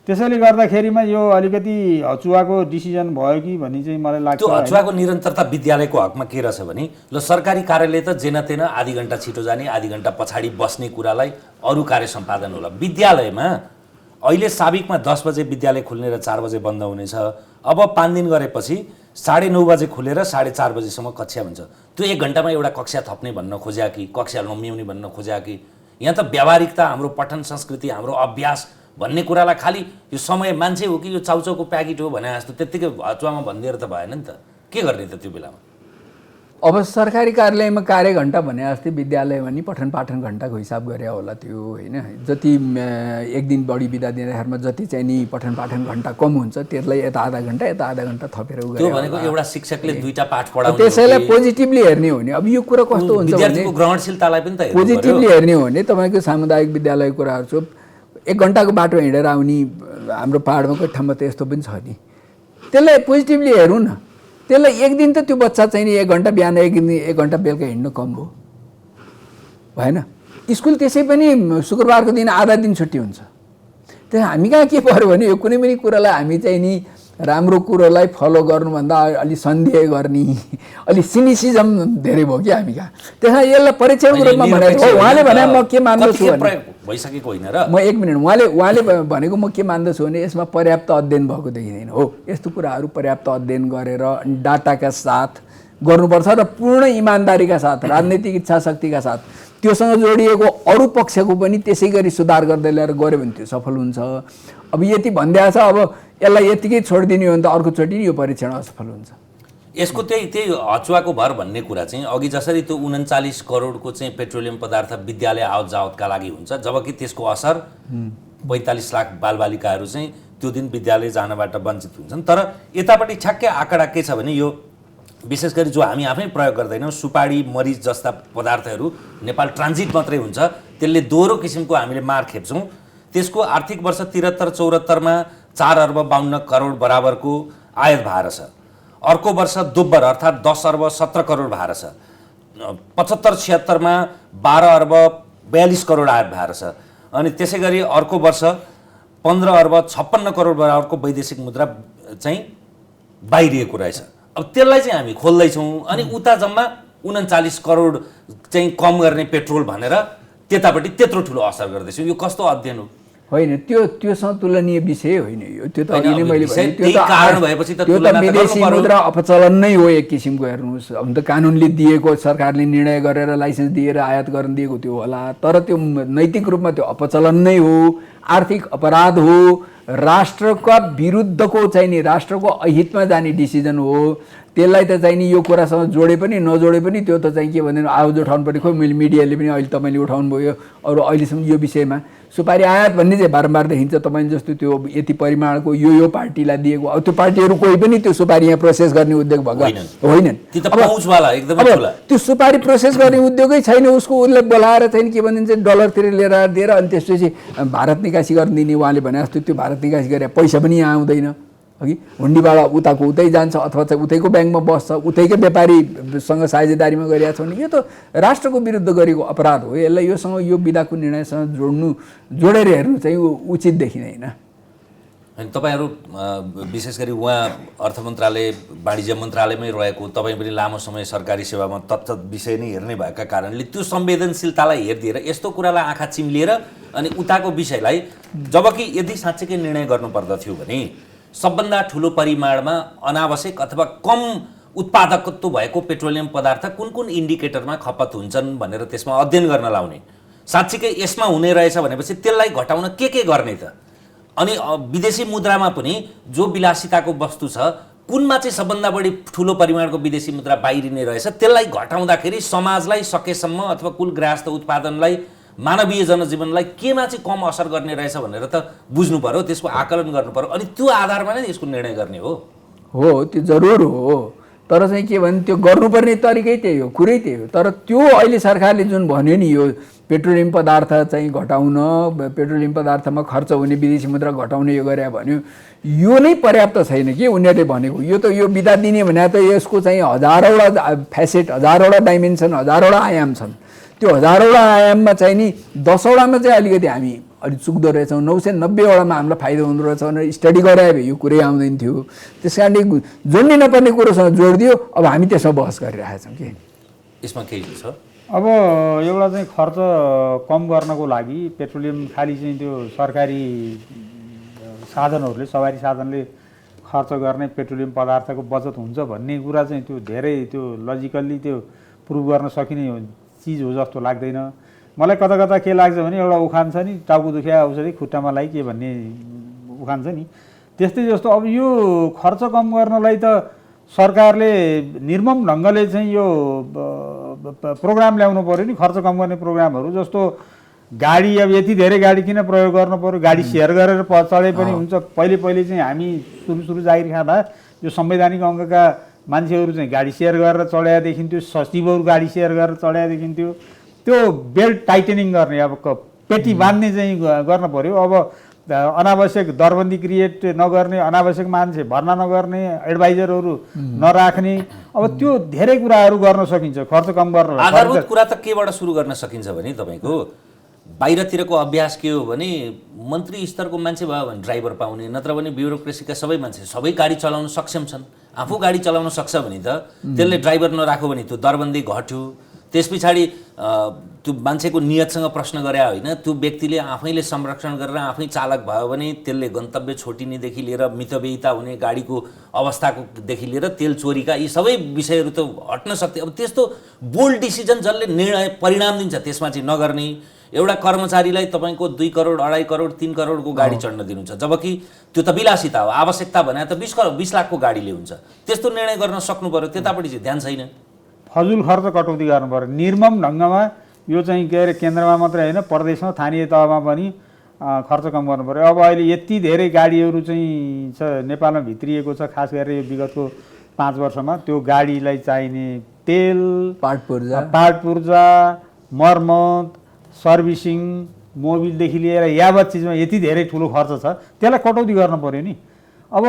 त्यसैले गर्दाखेरिमा यो अलिकति अचुवाको डिसिजन भयो कि भन्ने चाहिँ मलाई लाग्छ। त्यो अचुवाको निरन्तरता विद्यालयको हकमा के रहेछ भने ल सरकारी कार्यालय त जेन तेन आधी घन्टा छिटो जाने आधी घन्टा पछाडि बस्ने कुरालाई अरू कार्य सम्पादन होला। विद्यालयमा अहिले साबिकमा 10 बजे विद्यालय खुल्ने र 4 बजे बन्द हुनेछ। अब 5 दिन गरेपछि 9:30 बजे खुलेर 4:30 बजेसम्म कक्षा हुन्छ। त्यो 1 घन्टामा एउटा कक्षा थप्ने भन्न खोज्या कि कक्षा लम्ब्याउने भन्न खोज्या कि यहाँ त व्यावहारिकता हाम्रो पठन संस्कृति हाम्रो अभ्यास भन्ने कुरालाई खालि यो समय मान्छे हो कि यो चाउचाउको प्याकेट हो भने जस्तो त्यत्तिकै अचुवामा भनिदिएर त भएन नि त। के गर्ने त त्यो बेलामा? अब सरकारी कार्यालयमा कार्य घण्टा भने जस्तै विद्यालयमा नि पठन पाठन घण्टाको हिसाब गरे होला त्यो होइन। जति एक दिन बढी बिदा दिँदाखेरिमा जति चाहिँ नि पठन पाठन घण्टा कम हुन्छ त्यसलाई यता आधा घण्टा यता आधा घण्टा थपेर त्यो भनेको एउटा शिक्षकले 2टा पाठ पढाउने त्यसैलाई पोजिटिभली हेर्ने हो भने अब यो कुरा कस्तो हुन्छ भने विद्यार्थीको ग्रहणशीलतालाई पनि त हेर्नु पर्यो। पोजिटिभली हेर्ने हो भने तपाईँको सामुदायिक विद्यालयको कुराहरू छ। 1 घन्टाको बाटो हिँडेर आउने हाम्रो पाहाडमा कोही ठाउँमा त यस्तो पनि छ नि। त्यसलाई पोजिटिभली हेरौँ न। त्यसलाई एक दिन त त्यो बच्चा चाहिँ नि 1 घन्टा बिहान 1 घन्टा बेलुका हिँड्नु कम हो भएन। स्कुल त्यसै पनि शुक्रबारको दिन आधा दिन छुट्टी हुन्छ। त्यही हामी कहाँ के पर्यो भने यो कुनै पनि कुरालाई हामी चाहिँ नि राम्रो कुरोलाई फलो गर्नुभन्दा अलि सन्देह गर्ने अलि सिनिसिजम धेरै भयो कि हामी कहाँ। त्यसमा यसलाई परीक्षाको रूपमा भनेको हो। उहाँले भने म के मान्दछु भने भइसकेको होइन र म 1 मिनट उहाँले भनेको म के मान्दछु भने यसमा पर्याप्त अध्ययन भएको देखिँदैन हो। यस्तो कुराहरू पर्याप्त अध्ययन गरेर डाटाका साथ गर्नुपर्छ र पूर्ण इमान्दारीका साथ राजनैतिक इच्छा शक्तिका साथ त्योसँग जोडिएको अरू पक्षको पनि त्यसै गरी सुधार गर्दै ल्याएर गऱ्यो भने त्यो सफल हुन्छ। अब यति भन्दैछ अब यसलाई यतिकै छोडिदिने हो भने त अर्कोचोटि यो परीक्षण असफल हुन्छ। यसको त्यही अचुवाको भर भन्ने कुरा चाहिँ अघि जसरी त्यो 39 करोडको चाहिँ पेट्रोलियम पदार्थ विद्यालय आवत जावतका लागि हुन्छ जबकि त्यसको असर 45 लाख बालबालिकाहरू चाहिँ त्यो दिन विद्यालय जानबाट वञ्चित हुन्छन्। तर यतापट्टि ठ्याक्कै आँकडा के छ भने यो विशेष गरी जो हामी आफै प्रयोग गर्दैनौँ सुपारी मरिच जस्ता पदार्थहरू नेपाल ट्रान्जिट मात्रै हुन्छ त्यसले दोहोरो किसिमको हामीले मार खेप्छौँ। त्यसको आर्थिक वर्ष 73-74मा 4 अर्ब 52 करोड बराबरको आयात भएको छ। अर्को वर्ष दोब्बर अर्थात् 10 अर्ब 17 करोड भएको छ। 75-76मा 12 अर्ब 42 करोड आयात भएको छ। अनि त्यसै गरी अर्को वर्ष 15 अर्ब 56 करोड बराबरको वैदेशिक मुद्रा चाहिँ बाहिरिएको रहेछ। अब त्यसलाई चाहिँ हामी खोल्दैछौँ अनि उता जम्मा 39 करोड चाहिँ कम गर्ने पेट्रोल भनेर त्यतापट्टि त्यत्रो ठुलो असर गर्दैछौँ। यो कस्तो अध्ययन हो? होइन त्योसँग तुलनीय विषय होइन यो। त्यो त अघि नै मैले भने त्यो त कारण भएपछि त त्यो त विदेशी मुद्रा अपचलन नै हो एक किसिमको। हेर्नुहोस् अब त कानुनले दिएको सरकारले निर्णय गरेर लाइसेन्स दिएर आयात गर्न दिएको त्यो होला तर त्यो नैतिक रूपमा त्यो अपचलन नै हो आर्थिक अपराध हो राष्ट्रका विरुद्धको चाहिँ नि राष्ट्रको अहितमा जाने डिसिजन हो। त्यसलाई त चाहिँ नि यो कुरासँग जोडे पनि नजोडे पनि त्यो त चाहिँ के भन्दैन आवाज उठाउनु पर्ने। खोइ मैले मिडियाले पनि अहिले तपाईँले उठाउनु भयो अरू अहिलेसम्म यो विषयमा सुपारी आयात भन्ने चाहिँ बारम्बार देखिन्छ। तपाईँ जस्तो त्यो यति परिमाणको यो पार्टीलाई दिएको अब त्यो पार्टीहरू कोही पनि त्यो सुपारी यहाँ प्रोसेस गर्ने उद्योग भएको होइनन्। त्यो सुपारी प्रोसेस गर्ने उद्योगै छैन उसको उसलाई बोलाएर चाहिँ के भनिन्छ डलरतिर लिएर दिएर अनि त्यसपछि भारत निकासी गर्न दिने। उहाँले भने जस्तो त्यो भारत निकासी गरे पैसा पनि यहाँ आउँदैन अघि हुन्डीबाट उताको उतै जान्छ अथवा चाहिँ उतैको ब्याङ्कमा बस्छ उतैकै व्यापारीसँग साझेदारीमा गरिरहेको छ भने यो त राष्ट्रको विरुद्ध गरेको अपराध हो। यसलाई योसँग यो विधाको निर्णयसँग जोडेर हेर्नु चाहिँ उचित देखिँदैन। अनि तपाईँहरू विशेष गरी उहाँ अर्थ मन्त्रालय वाणिज्य मन्त्रालयमै रहेको तपाईँ पनि लामो समय सरकारी सेवामा तत्त विषय नै हेर्ने भएका कारणले त्यो संवेदनशीलतालाई हेरिदिएर यस्तो कुरालाई आँखा चिम्लिएर अनि उताको विषयलाई जबकि यदि साँच्चैकै निर्णय गर्नुपर्दथ्यो भने सबभन्दा ठुलो परिमाणमा अनावश्यक अथवा कम उत्पादकत्व भएको पेट्रोलियम पदार्थ कुन कुन इन्डिकेटरमा खपत हुन्छन् भनेर त्यसमा अध्ययन गर्न लाउने। साँच्चीकै यसमा हुने रहेछ भनेपछि त्यसलाई घटाउन के गर्ने त? अनि विदेशी मुद्रामा पनि जो विलासिताको वस्तु छ कुनमा चाहिँ सबभन्दा बढी ठुलो परिमाणको विदेशी मुद्रा बाहिरिने रहेछ त्यसलाई घटाउँदाखेरि समाजलाई सकेसम्म अथवा कुल गृहस्थ उत्पादनलाई मानवीय जनजीवनलाई केमा चाहिँ कम असर गर्ने रहेछ भनेर त बुझ्नु पर्यो त्यसको आकलन गर्नु पर्यो अनि त्यो आधारमा नै यसको निर्णय गर्ने हो। त्यो जरुर हो तर चाहिँ के भने त्यो गर्नुपर्ने तरिकै त्यही हो कुरै त्यही हो। तर त्यो अहिले सरकारले जुन भन्यो नि यो पेट्रोलियम पदार्थ चाहिँ घटाउन पेट्रोलियम पदार्थमा खर्च हुने विदेशी मुद्रा घटाउने यो गरे भन्यो यो नै पर्याप्त छैन कि उनीहरूले भनेको। यो त यो बिदा दिने भने त यसको चाहिँ हजारौँवटा फ्यासेट हजारौँवटा डाइमेन्सन हजारौँवटा आयाम छन्। त्यो हजारौँवटा आयाममा चाहिँ नि 10वटामा चाहिँ अलिकति हामी अलिक चुक्दो रहेछौँ, 990वटामा हामीलाई फाइदा हुँदो रहेछ भनेर स्टडी गराए भए यो कुरै आउँदैन थियो। त्यस कारणले जोड्नै नपर्ने कुरोसँग जोडिदियो। अब हामी त्यसमा बहस गरिरहेका छौँ कि यसमा केही छ। अब एउटा चाहिँ खर्च कम गर्नको लागि पेट्रोलियम खालि चाहिँ त्यो सरकारी साधनहरूले, सवारी साधनले खर्च गर्ने पेट्रोलियम पदार्थको बचत हुन्छ भन्ने कुरा चाहिँ त्यो धेरै त्यो लजिकल्ली त्यो प्रुभ गर्न सकिने चिज हो जस्तो लाग्दैन मलाई। कता कता के लाग्छ भने एउटा उखान छ नि, टाउको दुख्या औषधि खुट्टामा लाई के भन्ने उखान छ नि, त्यस्तै जस्तो अब यो खर्च कम गर्नलाई त सरकारले निर्मम ढङ्गले चाहिँ यो प्रोग्राम ल्याउनु पऱ्यो नि, खर्च कम गर्ने प्रोग्रामहरू। जस्तो गाडी, अब यति धेरै गाडी किन प्रयोग गर्नु पऱ्यो, गाडी सेयर गरेर चढे पनि हुन्छ। पहिले चाहिँ हामी सुरु जागिर खाँदा यो संवैधानिक अङ्गका मान्छेहरू चाहिँ गाडी सेयर गरेर चढाए देखिन्थ्यो, सचिवहरू गाडी सेयर गरेर चढाए देखिन्थ्यो। त्यो बेल्ट टाइटनिङ गर्ने, अब पेटी बाँध्ने चाहिँ गर्न पऱ्यो। अब अनावश्यक दरबन्दी क्रिएट नगर्ने, अनावश्यक मान्छे भर्ना नगर्ने, एडभाइजरहरू नराख्ने, अब त्यो धेरै कुराहरू गर्न सकिन्छ खर्च कम गर्न। आधारभूत कुरा त केबाट सुरु गर्न सकिन्छ भने तपाईँको बाहिरतिरको अभ्यास के हो भने मन्त्री स्तरको मान्छे भयो भने ड्राइभर पाउने, नत्र भने ब्युरोक्रेसीका सबै मान्छे सबै गाडी चलाउन सक्षम छन्। आफू गाडी चलाउन सक्छ भने त त्यसले ड्राइभर नराख्यो भने त्यो दरबन्दी घट्यो। त्यस पछाडि त्यो मान्छेको नियतसँग प्रश्न गरे होइन, त्यो व्यक्तिले आफैले संरक्षण गरेर आफै चालक भयो भने त्यसले गन्तव्य छोटिनेदेखि लिएर मितव्ययिता हुने, गाडीको अवस्थाकोदेखि लिएर तेल चोरीका यी सबै विषयहरू त हट्न सक्थे। अब त्यस्तो बोल्ड डिसिजन जसले निर्णय परिणाम दिन्छ त्यसमा चाहिँ नगर्ने। एउटा कर्मचारीलाई तपाईँको 2 करोड 2.5 करोड 3 करोडको गाडी चढ्न दिनुहुन्छ, जबकि त्यो त विलासिता हो। आवश्यकता भने त 20 लाखको गाडीले हुन्छ। त्यस्तो निर्णय गर्न सक्नु पर्यो, त्यतापट्टि चाहिँ ध्यान छैन। फजुल खर्च कटौती गर्नु पर्यो निर्मम ढङ्गमा। यो चाहिँ के अरे केन्द्रमा मात्रै होइन, प्रदेशमा स्थानीय तहमा पनि खर्च कम गर्नु पर्यो। अब अहिले यति धेरै गाडीहरू चाहिँ छ नेपालमा भित्रिएको छ, खास गरेर यो विगतको 5 वर्षमा। त्यो गाडीलाई चाहिने तेल, पार्ट पुर्जा, मर्मत, सर्भिसिङ, मोबिलदेखि लिएर यावत चिजमा यति धेरै ठुलो खर्च छ, त्यसलाई कटौती गर्न पर्यो नि। अब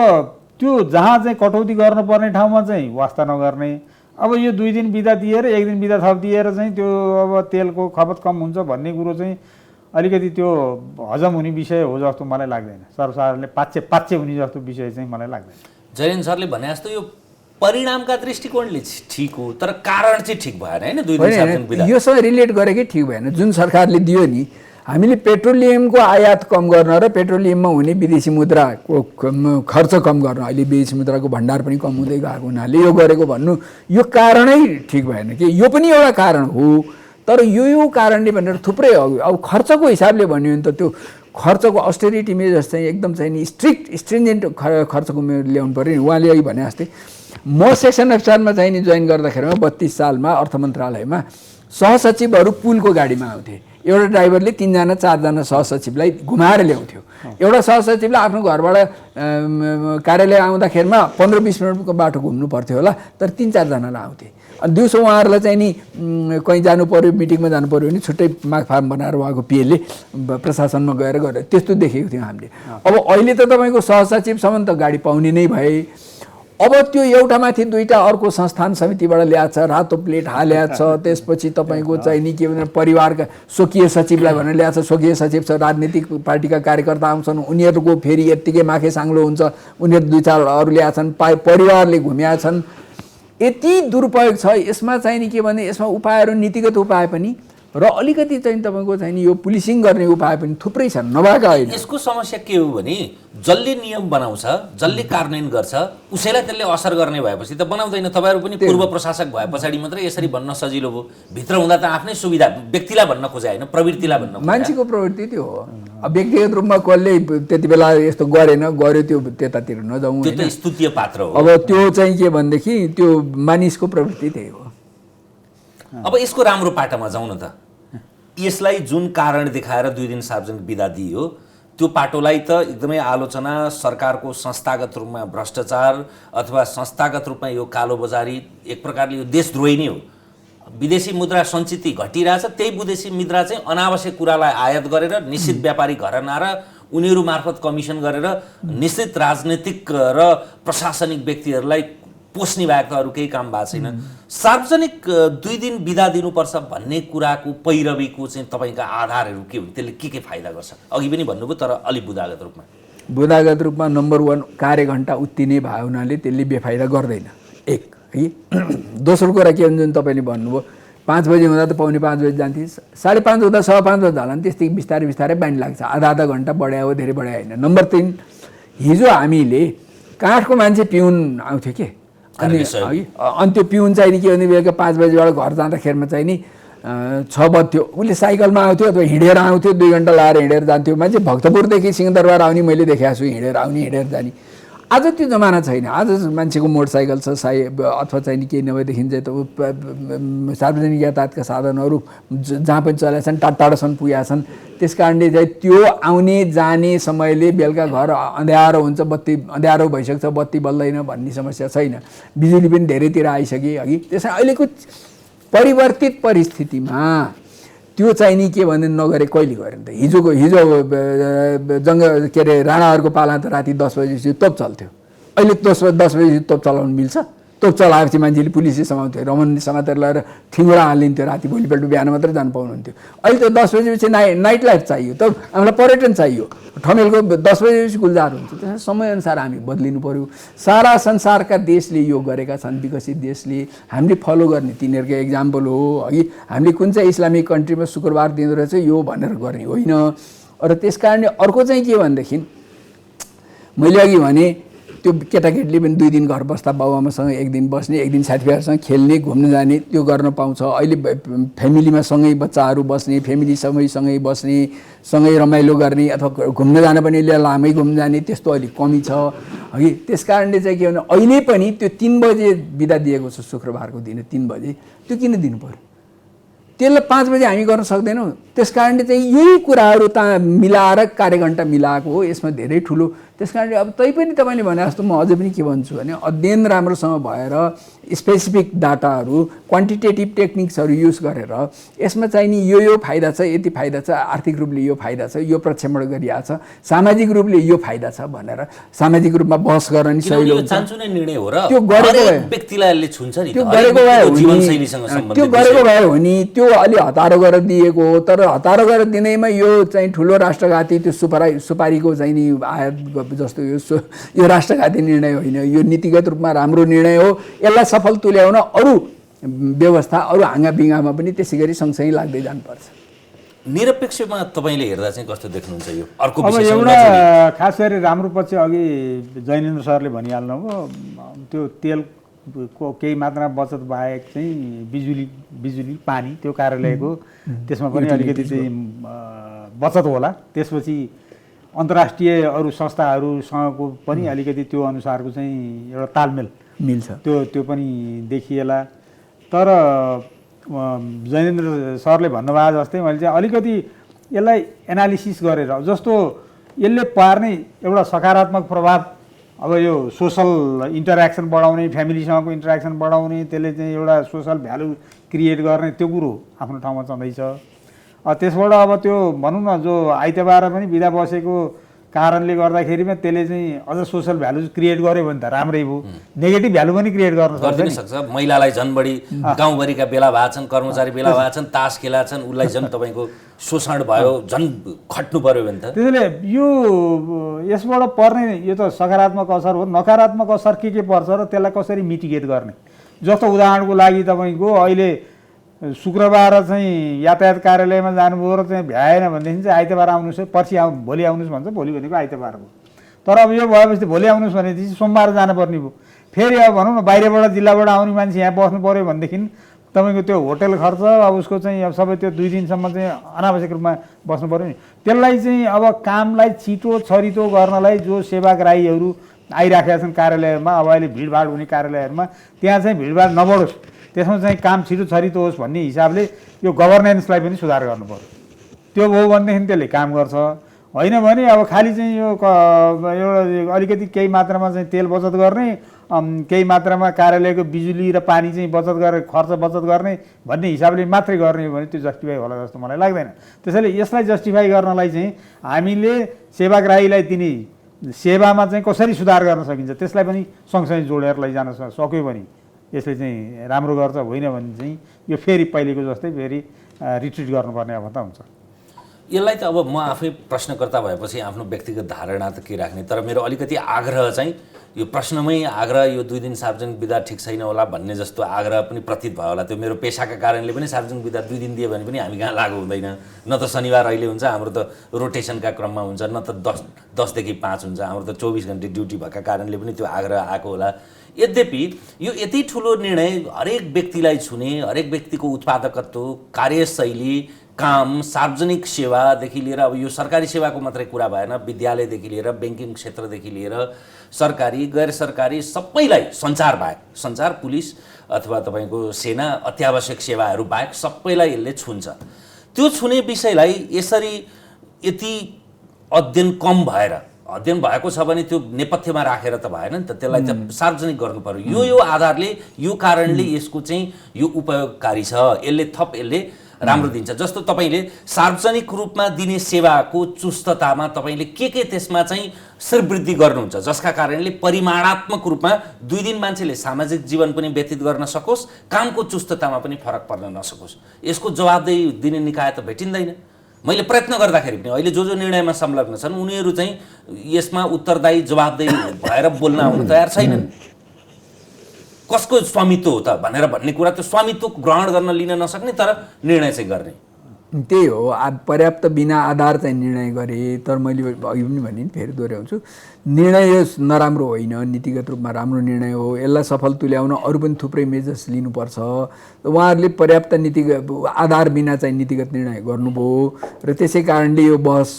त्यो जहाँ चाहिँ कटौती गर्नुपर्ने ठाउँमा चाहिँ वास्ता नगर्ने। अब यो 2 दिन बिदा दिएर 1 दिन बिदा थप दिएर चाहिँ त्यो अब तेलको खपत कम हुन्छ भन्ने कुरो चाहिँ अलिकति त्यो हजम हुने विषय हो जस्तो मलाई लाग्दैन। सर्वसाधारणले पाच्य हुने जस्तो विषय चाहिँ मलाई लाग्दैन। जयन सरले भने जस्तो यो परिणामका दृष्टिकोणले ठिक हो, तर कारण चाहिँ ठिक भएन होइन। 2 दिन बिदा योसँग रिलेट गरेकै ठिक भएन। जुन सरकारले दियो नि, हामीले पेट्रोलियमको आयात कम गर्न र पेट्रोलियममा हुने विदेशी मुद्राको खर्च कम गर्न, अहिले विदेशी मुद्राको भण्डार पनि कम हुँदै गएको हुनाले यो गरेको भन्नु यो कारणै ठिक भएन कि। यो पनि एउटा कारण हो, तर यो कारणले भनेर थुप्रै अब खर्चको हिसाबले भन्यो भने त त्यो खर्चको अस्टेरिटी मेजर्स चाहिँ एकदम चाहिँ नि स्ट्रिन्जेन्ट खर्चको ल्याउनु पऱ्यो नि। उहाँले अघि भने जस्तै म सेक्सन अफिसरमा चाहिँ नि जोइन गर्दाखेरिमा 32 सालमा अर्थ मन्त्रालयमा सहसचिवहरू पुलको गाडीमा आउँथे। एउटा ड्राइभरले 3 जना 4 जना सहसचिवलाई घुमाएर ल्याउँथ्यो। एउटा सहसचिवलाई आफ्नो घरबाट कार्यालय आउँदाखेरिमा 15-20 मिनटको बाटो घुम्नु पर्थ्यो होला, तर 3-4 जनालाई आउँथे। अनि दिउँसो उहाँहरूलाई चाहिँ नि कहीँ जानु पऱ्यो, मिटिङमा जानु पऱ्यो भने छुट्टै माग फार्म बनाएर उहाँको पिएले प्रशासनमा गएर त्यस्तो देखेको थियौँ हामीले। अब अहिले त तपाईँको सहसचिवसम्म त गाडी पाउने नै भए। अब त्यो एउटामाथि 2टा अर्को संस्थान समितिबाट ल्याएको छ, रातो प्लेट हालेको छ। त्यसपछि तपाईँको चाहिँ नि के भने परिवारका स्वकीय सचिवलाई भनेर ल्याएको छ। स्वकीय सचिव छ, राजनीतिक पार्टीका कार्यकर्ता आउँछन्, उनीहरूको फेरि यत्तिकै माखे साङ्लो हुन्छ, उनीहरू 2-4 अरू ल्याएको छन्, परिवारले घुमेका छन्। यति दुरुपयोग छ यसमा चाहिँ नि के भने यसमा उपायहरू नीतिगत उपाय पनि र अलिकति चाहिँ तपाईँको चाहिँ नि यो पुलिसिङ गर्ने उपाय पनि थुप्रै छन्, नभएका होइन। यसको समस्या के हो भने जसले नियम बनाउँछ, जसले कार्यान्वयन गर्छ, उसैलाई त्यसले असर गर्ने भएपछि त बनाउँदैन। तपाईँहरू पनि पूर्व प्रशासक भए पछाडि मात्रै यसरी भन्न सजिलो भयो। भित्र हुँदा त आफ्नै सुविधा व्यक्तिलाई भन्न खोजे होइन, प्रवृत्तिलाई भन्न खोजे। मान्छेको प्रवृत्ति त्यो हो। अब व्यक्तिगत रूपमा कसले त्यति बेला यस्तो गर्यो त्यो त्यतातिर नजाउँ, त्यो त स्तुतीय पात्र हो। अब त्यो चाहिँ के भनेदेखि त्यो मानिसको प्रवृत्ति त्यही हो। अब यसको राम्रो पाटोमा जाउँ न त। यसलाई जुन कारण देखाएर 2 दिन सार्वजनिक बिदा दियो, त्यो पाटोलाई त एकदमै आलोचना, सरकारको संस्थागत रूपमा भ्रष्टाचार अथवा संस्थागत रूपमा यो कालोबजारी, एक प्रकारले यो देशद्रोही नै हो। विदेशी मुद्रा सञ्चित घटिरहेछ, त्यही विदेशी मुद्रा चाहिँ अनावश्यक कुरालाई आयात गरेर निश्चित व्यापारी घराना र उनीहरू मार्फत कमिसन गरेर निश्चित राजनीतिक र प्रशासनिक व्यक्तिहरूलाई पोस्ने बाहेक त अरू केही काम भएको छैन। सार्वजनिक 2 दिन बिदा दिनुपर्छ भन्ने कुराको पैरवीको चाहिँ तपाईँका आधारहरू के हुन्, त्यसले के फाइदा गर्छ? अघि पनि भन्नुभयो तर अलिक बुदागत रूपमा। बुदागत रूपमा नम्बर 1 कार्यघण्टा उत्तिने भयो हुनाले त्यसले बेफाइदा गर्दैन, एक है। दोस्रो कुरा के हुन्छ तपाईँले भन्नुभयो 5 बजी हुँदा त पाउने 5 बजी जान्थे, 5:30 हुँदा 5:15 बजी होला नि, त्यस्तै बिस्तारै बिस्तारै बानी लाग्छ, आधा घन्टा बढायो हो, धेरै बढायो होइन। नम्बर 3, हिजो हामीले काठको मान्छे पिउन आउँथ्यो के, अनि त्यो पिउन चाहिँ नि के भने बेलुका 5 बजीबाट घर जाँदाखेरिमा चाहिँ नि 6 बज्थ्यो, उसले साइकलमा आउँथ्यो अथवा हिँडेर आउँथ्यो, 2 घन्टा लाएर हिँडेर जान्थ्यो। मान्छे भक्तपुरदेखि सिंहदरबार आउने मैले देखेको छु, हिँडेर आउने हिँडेर जाने। आज त्यो जमाना छैन, आज मान्छेको मोटरसाइकल छ अथवा चाहिँ नि केही नभएदेखि चाहिँ त सार्वजनिक यातायातका साधनहरू जहाँ पनि चलेका छन्, टाढासम्म पुगेका छन्। त्यस कारणले चाहिँ त्यो आउने जाने समयले बेलुका घर अँध्यारो हुन्छ, बत्ती अँध्यारो भइसक्छ, बत्ती बल्दैन भन्ने समस्या छैन, बिजुली पनि धेरैतिर आइसके अघि। त्यसै अहिलेको परिवर्तित परिस्थितिमा त्यो चाहिँ नि के भने नगरे कहिले गऱ्यो नि त। हिजो के अरे राणाहरूको पाला त राति 10 बजेपछि तोप चल्थ्यो, अहिले 10 बजेपछि तोप चलाउनु मिल्छ? तोप चलाएपछि मान्छेले पुलिसले समाउँथ्यो, रमनले समातेर लगाएर ठिङ्गुरा हालिदिन्थ्यो, राति भोलिपल्ट बिहान मात्रै जानु पाउनुहुन्थ्यो। अहिले त 10 बजेपछि नाइट लाइफ चाहियो, त हामीलाई पर्यटन चाहियो, ठमेलको 10 बजेपछि गुल्जार हुन्छ। त्यसमा समयअनुसार हामी बदलिनु पऱ्यो। सारा संसारका देशले यो गरेका छन्, विकसित देशले, हामीले फलो गर्ने तिनीहरूको एक्जाम्पल हो अघि। हामीले कुन चाहिँ इस्लामिक कन्ट्रीमा शुक्रबार दिँदो रहेछ यो भनेर गर्ने होइन। र त्यस कारणले अर्को चाहिँ के भनेदेखि मैले अघि भने त्यो केटाकेटीले पनि 2 दिन घर बस्दा बाबुआमासँग 1 दिन बस्ने, 1 दिन साथीभाइहरूसँग खेल्ने, घुम्न जाने, त्यो गर्न पाउँछ। अहिले फ्यामिलीमा सँगै बच्चाहरू बस्ने, फ्यामिली सँगै बस्ने, सँगै रमाइलो गर्ने अथवा घुम्न जान पनि लामै घुम्न जाने त्यस्तो अलिक कमी छ है। त्यस कारणले चाहिँ के भने अहिले पनि त्यो 3 बजे बिदा दिएको छ शुक्रबारको दिन 3 बजे, त्यो किन दिनु पर्यो? त्यसलाई 5 बजे हामी गर्न सक्दैनौँ। त्यस कारणले चाहिँ यही कुराहरू मिलाएर कार्यघण्टा मिलाएको हो, यसमा धेरै ठुलो। त्यस कारणले अब तैपनि तपाईँले भने जस्तो म अझै पनि के भन्छु भने अध्ययन राम्रोसँग भएर स्पेसिफिक डाटाहरू, क्वान्टिटेटिभ टेक्निक्सहरू युज गरेर यसमा चाहिँ नि यो फाइदा छ, यति फाइदा छ, आर्थिक रूपले यो फाइदा छ, यो प्रक्षेपण गरिएको छ, सामाजिक रूपले यो फाइदा छ भनेर सामाजिक रूपमा बहस गर्न नि सजिलो हुन्छ। त्यो गरेको व्यक्तिलाई छुन्छ नि, त्यो गरेको भए हो नि, त्यो अलि हतारो गरेर दिएको हो। तर हतारो गरेर दिँदैमा यो चाहिँ ठुलो राष्ट्रघाती त्यो सुपारीको चाहिँ नि आयात जस्तो यो राष्ट्रघाती निर्णय होइन, यो नीतिगत रूपमा राम्रो निर्णय हो। यसलाई सफल तुल्याउन अरू व्यवस्था, अरू हाँगाबिङ्गामा पनि त्यसै गरी सँगसँगै लाग्दै जानुपर्छ। निरपेक्षमा तपाईँले हेर्दा चाहिँ कस्तो देख्नुहुन्छ यो अर्को अब विषय? एउटा खास गरी राम्रो पक्ष अघि जैनेन्द्र सरले भनिहाल्नुभयो, त्यो तेलको केही मात्रामा बचत बाहेक चाहिँ बिजुली पानी त्यो कार्यालयको त्यसमा पनि अलिकति चाहिँ बचत होला। त्यसपछि अन्तर्राष्ट्रिय अरू संस्थाहरूसँगको पनि अलिकति त्यो अनुसारको चाहिँ एउटा तालमेल मिल्छ, त्यो पनि देखिएला। तर जैनेन्द्र सरले भन्नुभयो जस्तै मैले चाहिँ अलिकति यसलाई एनालिसिस गरेर जस्तो यसले पार्ने एउटा सकारात्मक प्रभाव, अब यो सोसल इन्टरेक्सन बढाउने, फ्यामिलीसँगको इन्टरेक्सन बढाउने, त्यसले चाहिँ एउटा सोसल भ्यालु क्रिएट गर्ने, त्यो कुरो आफ्नो ठाउँमा छँदैछ। त्यसबाट अब त्यो भनौँ न जो आइतबार पनि बिदा बसेको कारणले गर्दाखेरिमा त्यसले चाहिँ अझ सोसल भ्यालु क्रिएट गर्यो भने त राम्रै भयो, नेगेटिभ भ्यालु पनि क्रिएट गर्न सक्छ। महिलालाई झन् बढी गाउँभरिका बेला भएका छन्, कर्मचारी बेला भएका छन्, तास खेला छन्, उसलाई झन् तपाईँको शोषण भयो, झन् खट्नु पर्यो भने त। त्यसैले यो यसबाट पर्ने यो त सकारात्मक असर हो। नकारात्मक असर के पर्छ र त्यसलाई कसरी मिटिगेट गर्ने? जस्तो उदाहरणको लागि तपाईँको अहिले शुक्रबार चाहिँ यातायात कार्यालयमा जानुभयो र चाहिँ भ्याएन भनेदेखि चाहिँ आइतबार आउनुहोस्, पर्सि भोलि आउनुहोस् भन्छ, भोलि भनेको आइतबार भयो। तर अब यो भएपछि भोलि आउनुहोस् भनेपछि सोमबार जानुपर्ने भयो। फेरि अब भनौँ न बाहिरबाट जिल्लाबाट आउने मान्छे यहाँ बस्नु पऱ्यो भनेदेखि तपाईँको त्यो होटल खर्च, अब उसको चाहिँ अब सबै त्यो 2 दिनसम्म चाहिँ अनावश्यक रूपमा बस्नु पऱ्यो नि। त्यसलाई चाहिँ अब कामलाई छिटो छरितो गर्नलाई जो सेवाग्राहीहरू आइराखेका छन् कार्यालयमा, अब अहिले भिडभाड हुने कार्यालयहरूमा त्यहाँ चाहिँ भिडभाड नबढोस्, त्यसमा चाहिँ काम छिटो छरितो होस् भन्ने हिसाबले यो गभर्नेन्सलाई पनि सुधार गर्नु पर्यो। त्यो भयो भनेदेखि त्यसले काम गर्छ। होइन भने अब खालि चाहिँ यो एउटा अलिकति केही मात्रामा चाहिँ तेल बचत गर्ने, केही मात्रामा कार्यालयको बिजुली र पानी चाहिँ बचत गरेर खर्च बचत गर्ने भन्ने हिसाबले मात्रै गर्ने भने त्यो जस्टिफाई होला जस्तो मलाई लाग्दैन। त्यसैले यसलाई जस्टिफाई गर्नलाई चाहिँ हामीले सेवाग्राहीलाई दिने सेवामा चाहिँ कसरी सुधार गर्न सकिन्छ त्यसलाई पनि सँगसँगै जोडेर लैजान सक्यो भने यसले चाहिँ राम्रो गर्छ, होइन भने चाहिँ यो फेरि पहिलेको जस्तै फेरि रिट्रिट गर्नुपर्ने अवस्था हुन्छ। यसलाई त अब म आफै प्रश्नकर्ता भएपछि आफ्नो व्यक्तिगत धारणा त के राख्ने, तर मेरो अलिकति आग्रह चाहिँ यो प्रश्नमै आग्रह, यो 2 दिन सार्वजनिक बिदा ठिक छैन होला भन्ने जस्तो आग्रह पनि प्रतीत भयो होला। त्यो मेरो पेसाका कारणले पनि सार्वजनिक बिदा 2 दिन दियो भने पनि हामी कहाँ लागु हुँदैन। न त शनिबार अहिले हुन्छ, हाम्रो त रोटेसनका क्रममा हुन्छ, न त 10 देखि 5 हुन्छ, हाम्रो त 24 घन्टे ड्युटी भएका कारणले पनि त्यो आग्रह आएको होला। यद्यपि यो यति ठुलो निर्णय हरेक व्यक्तिलाई छुने, हरेक व्यक्तिको उत्पादकत्व, कार्यशैली, काम, सार्वजनिक सेवादेखि लिएर अब यो सरकारी सेवाको मात्रै कुरा भएन, विद्यालयदेखि लिएर ब्याङ्किङ क्षेत्रदेखि लिएर सरकारी गैर सरकारी सबैलाई, सञ्चार बाहेक, सञ्चार, पुलिस अथवा तपाईँको सेना, अत्यावश्यक सेवाहरू बाहेक सबैलाई यसले छुन्छ। त्यो छुने विषयलाई यसरी यति अध्ययन कम भएर, अध्ययन भएको छ भने त्यो नेपथ्यमा राखेर त भएन नि त, त्यसलाई त सार्वजनिक गर्नु पर्यो। यो आधारले, यो कारणले यसको चाहिँ यो उपयोगकारी छ, यसले राम्रो दिन्छ। जस्तो तपाईँले सार्वजनिक रूपमा दिने सेवाको चुस्ततामा तपाईँले के त्यसमा चाहिँ श्रीवृद्धि गर्नुहुन्छ, जसका कारणले परिमाणात्मक रूपमा 2 दिन मान्छेले सामाजिक जीवन पनि व्यतीत गर्न सकोस्, कामको चुस्ततामा पनि फरक पर्न नसकोस्। यसको जवाबदेही दिने निकाय त भेटिँदैन। मैले प्रयत्न गर्दाखेरि पनि अहिले जो निर्णयमा संलग्न छन् उनीहरू चाहिँ यसमा उत्तरदायी जवाबदेही भएर बोल्न आउन तयार छैनन्। कसको स्वामित्व हो त भनेर भन्ने कुरा, त्यो स्वामित्व ग्रहण गर्न लिन नसक्ने तर निर्णय चाहिँ गर्ने, त्यही हो। पर्याप्त बिना आधार चाहिँ निर्णय गरे। तर मैले अघि पनि भने फेरि दोहोऱ्याउँछु, निर्णय नराम्रो होइन, नीतिगत रूपमा राम्रो निर्णय हो। यसलाई सफल तुल्याउन अरू पनि थुप्रै मेजर्स लिनुपर्छ। उहाँहरूले पर्याप्त आधार बिना चाहिँ नीतिगत निर्णय गर्नुभयो र त्यसै कारणले यो बहस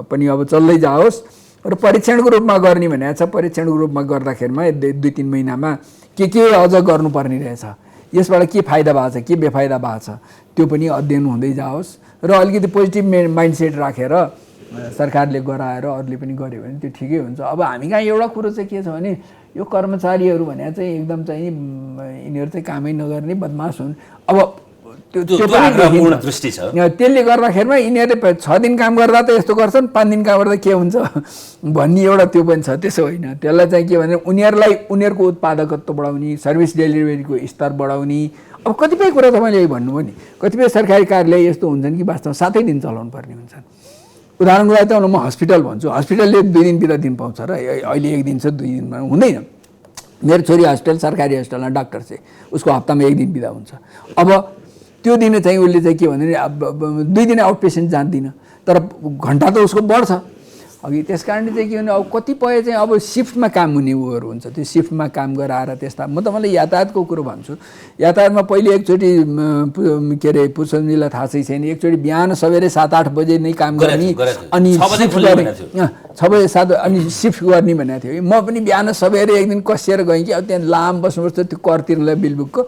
पनि अब चल्दै जाओस् र परीक्षणको रूपमा गर्ने भनेको छ। परीक्षणको रूपमा गर्दाखेरिमा 2-3 महिनामा के अझ गर्नुपर्ने रहेछ, यसबाट के फाइदा भएको छ, के बेफाइदा भएको छ, त्यो पनि अध्ययन हुँदै जाओस् र अलिकति पोजिटिभ माइन्डसेट राखेर सरकारले गराएर अरूले पनि गर्यो भने त्यो ठिकै हुन्छ। अब हामी कहाँ एउटा कुरो चाहिँ के छ भने यो कर्मचारीहरू भने चाहिँ एकदम चाहिँ यिनीहरू चाहिँ कामै नगर्ने बदमास हुन्। अब त्यो पूर्ण दृष्टि छ। त्यसले गर्दाखेरिमा यिनीहरूले 6 दिन काम गर्दा त यस्तो गर्छन्, 5 दिन काम गर्दा के हुन्छ भन्ने एउटा त्यो पनि छ। त्यसो होइन, त्यसलाई चाहिँ के भने उनीहरूलाई उनीहरूको उत्पादकत्व बढाउने, सर्भिस डेलिभरीको स्तर बढाउने। अब कतिपय कुरा तपाईँले यही भन्नुभयो नि, कतिपय सरकारी कार्यालय यस्तो हुन्छन् कि वास्तवमा 7 दिन चलाउनु पर्ने हुन्छन्। उदाहरणको लागि त म हस्पिटल भन्छु, हस्पिटलले 2 दिन बिदा दिन पाउँछ र अहिले 1 दिन छ, 2 दिनमा हुँदैन। मेरो छोरी हस्पिटल, सरकारी हस्पिटलमा डाक्टर चाहिँ उसको हप्तामा 1 दिन बिदा हुन्छ। अब त्यो दिन चाहिँ उसले चाहिँ के भने अब 2 दिन आउट पेसेन्ट जान्दिनँ, तर घन्टा त उसको बढ्छ अघि। त्यस कारणले चाहिँ के भने अब कतिपय चाहिँ अब सिफ्टमा काम हुने उहरू हुन्छ, त्यो सिफ्टमा काम गराएर त्यस्ता। म त मलाई यातायातको कुरो भन्छु, यातायातमा पहिले एकचोटि के अरे पुष्पजीलाई थाहा छैन, एकचोटि बिहान सबेरै 7-8 बजे नै काम गर्ने अनि 6 बजे 7 अनि सिफ्ट गर्ने भनेको थियो। म पनि बिहान सबेरै एक दिन कसिएर गएँ कि अब त्यहाँ लाम बस्नुपर्छ, त्यो करतिरलाई बिलबुकको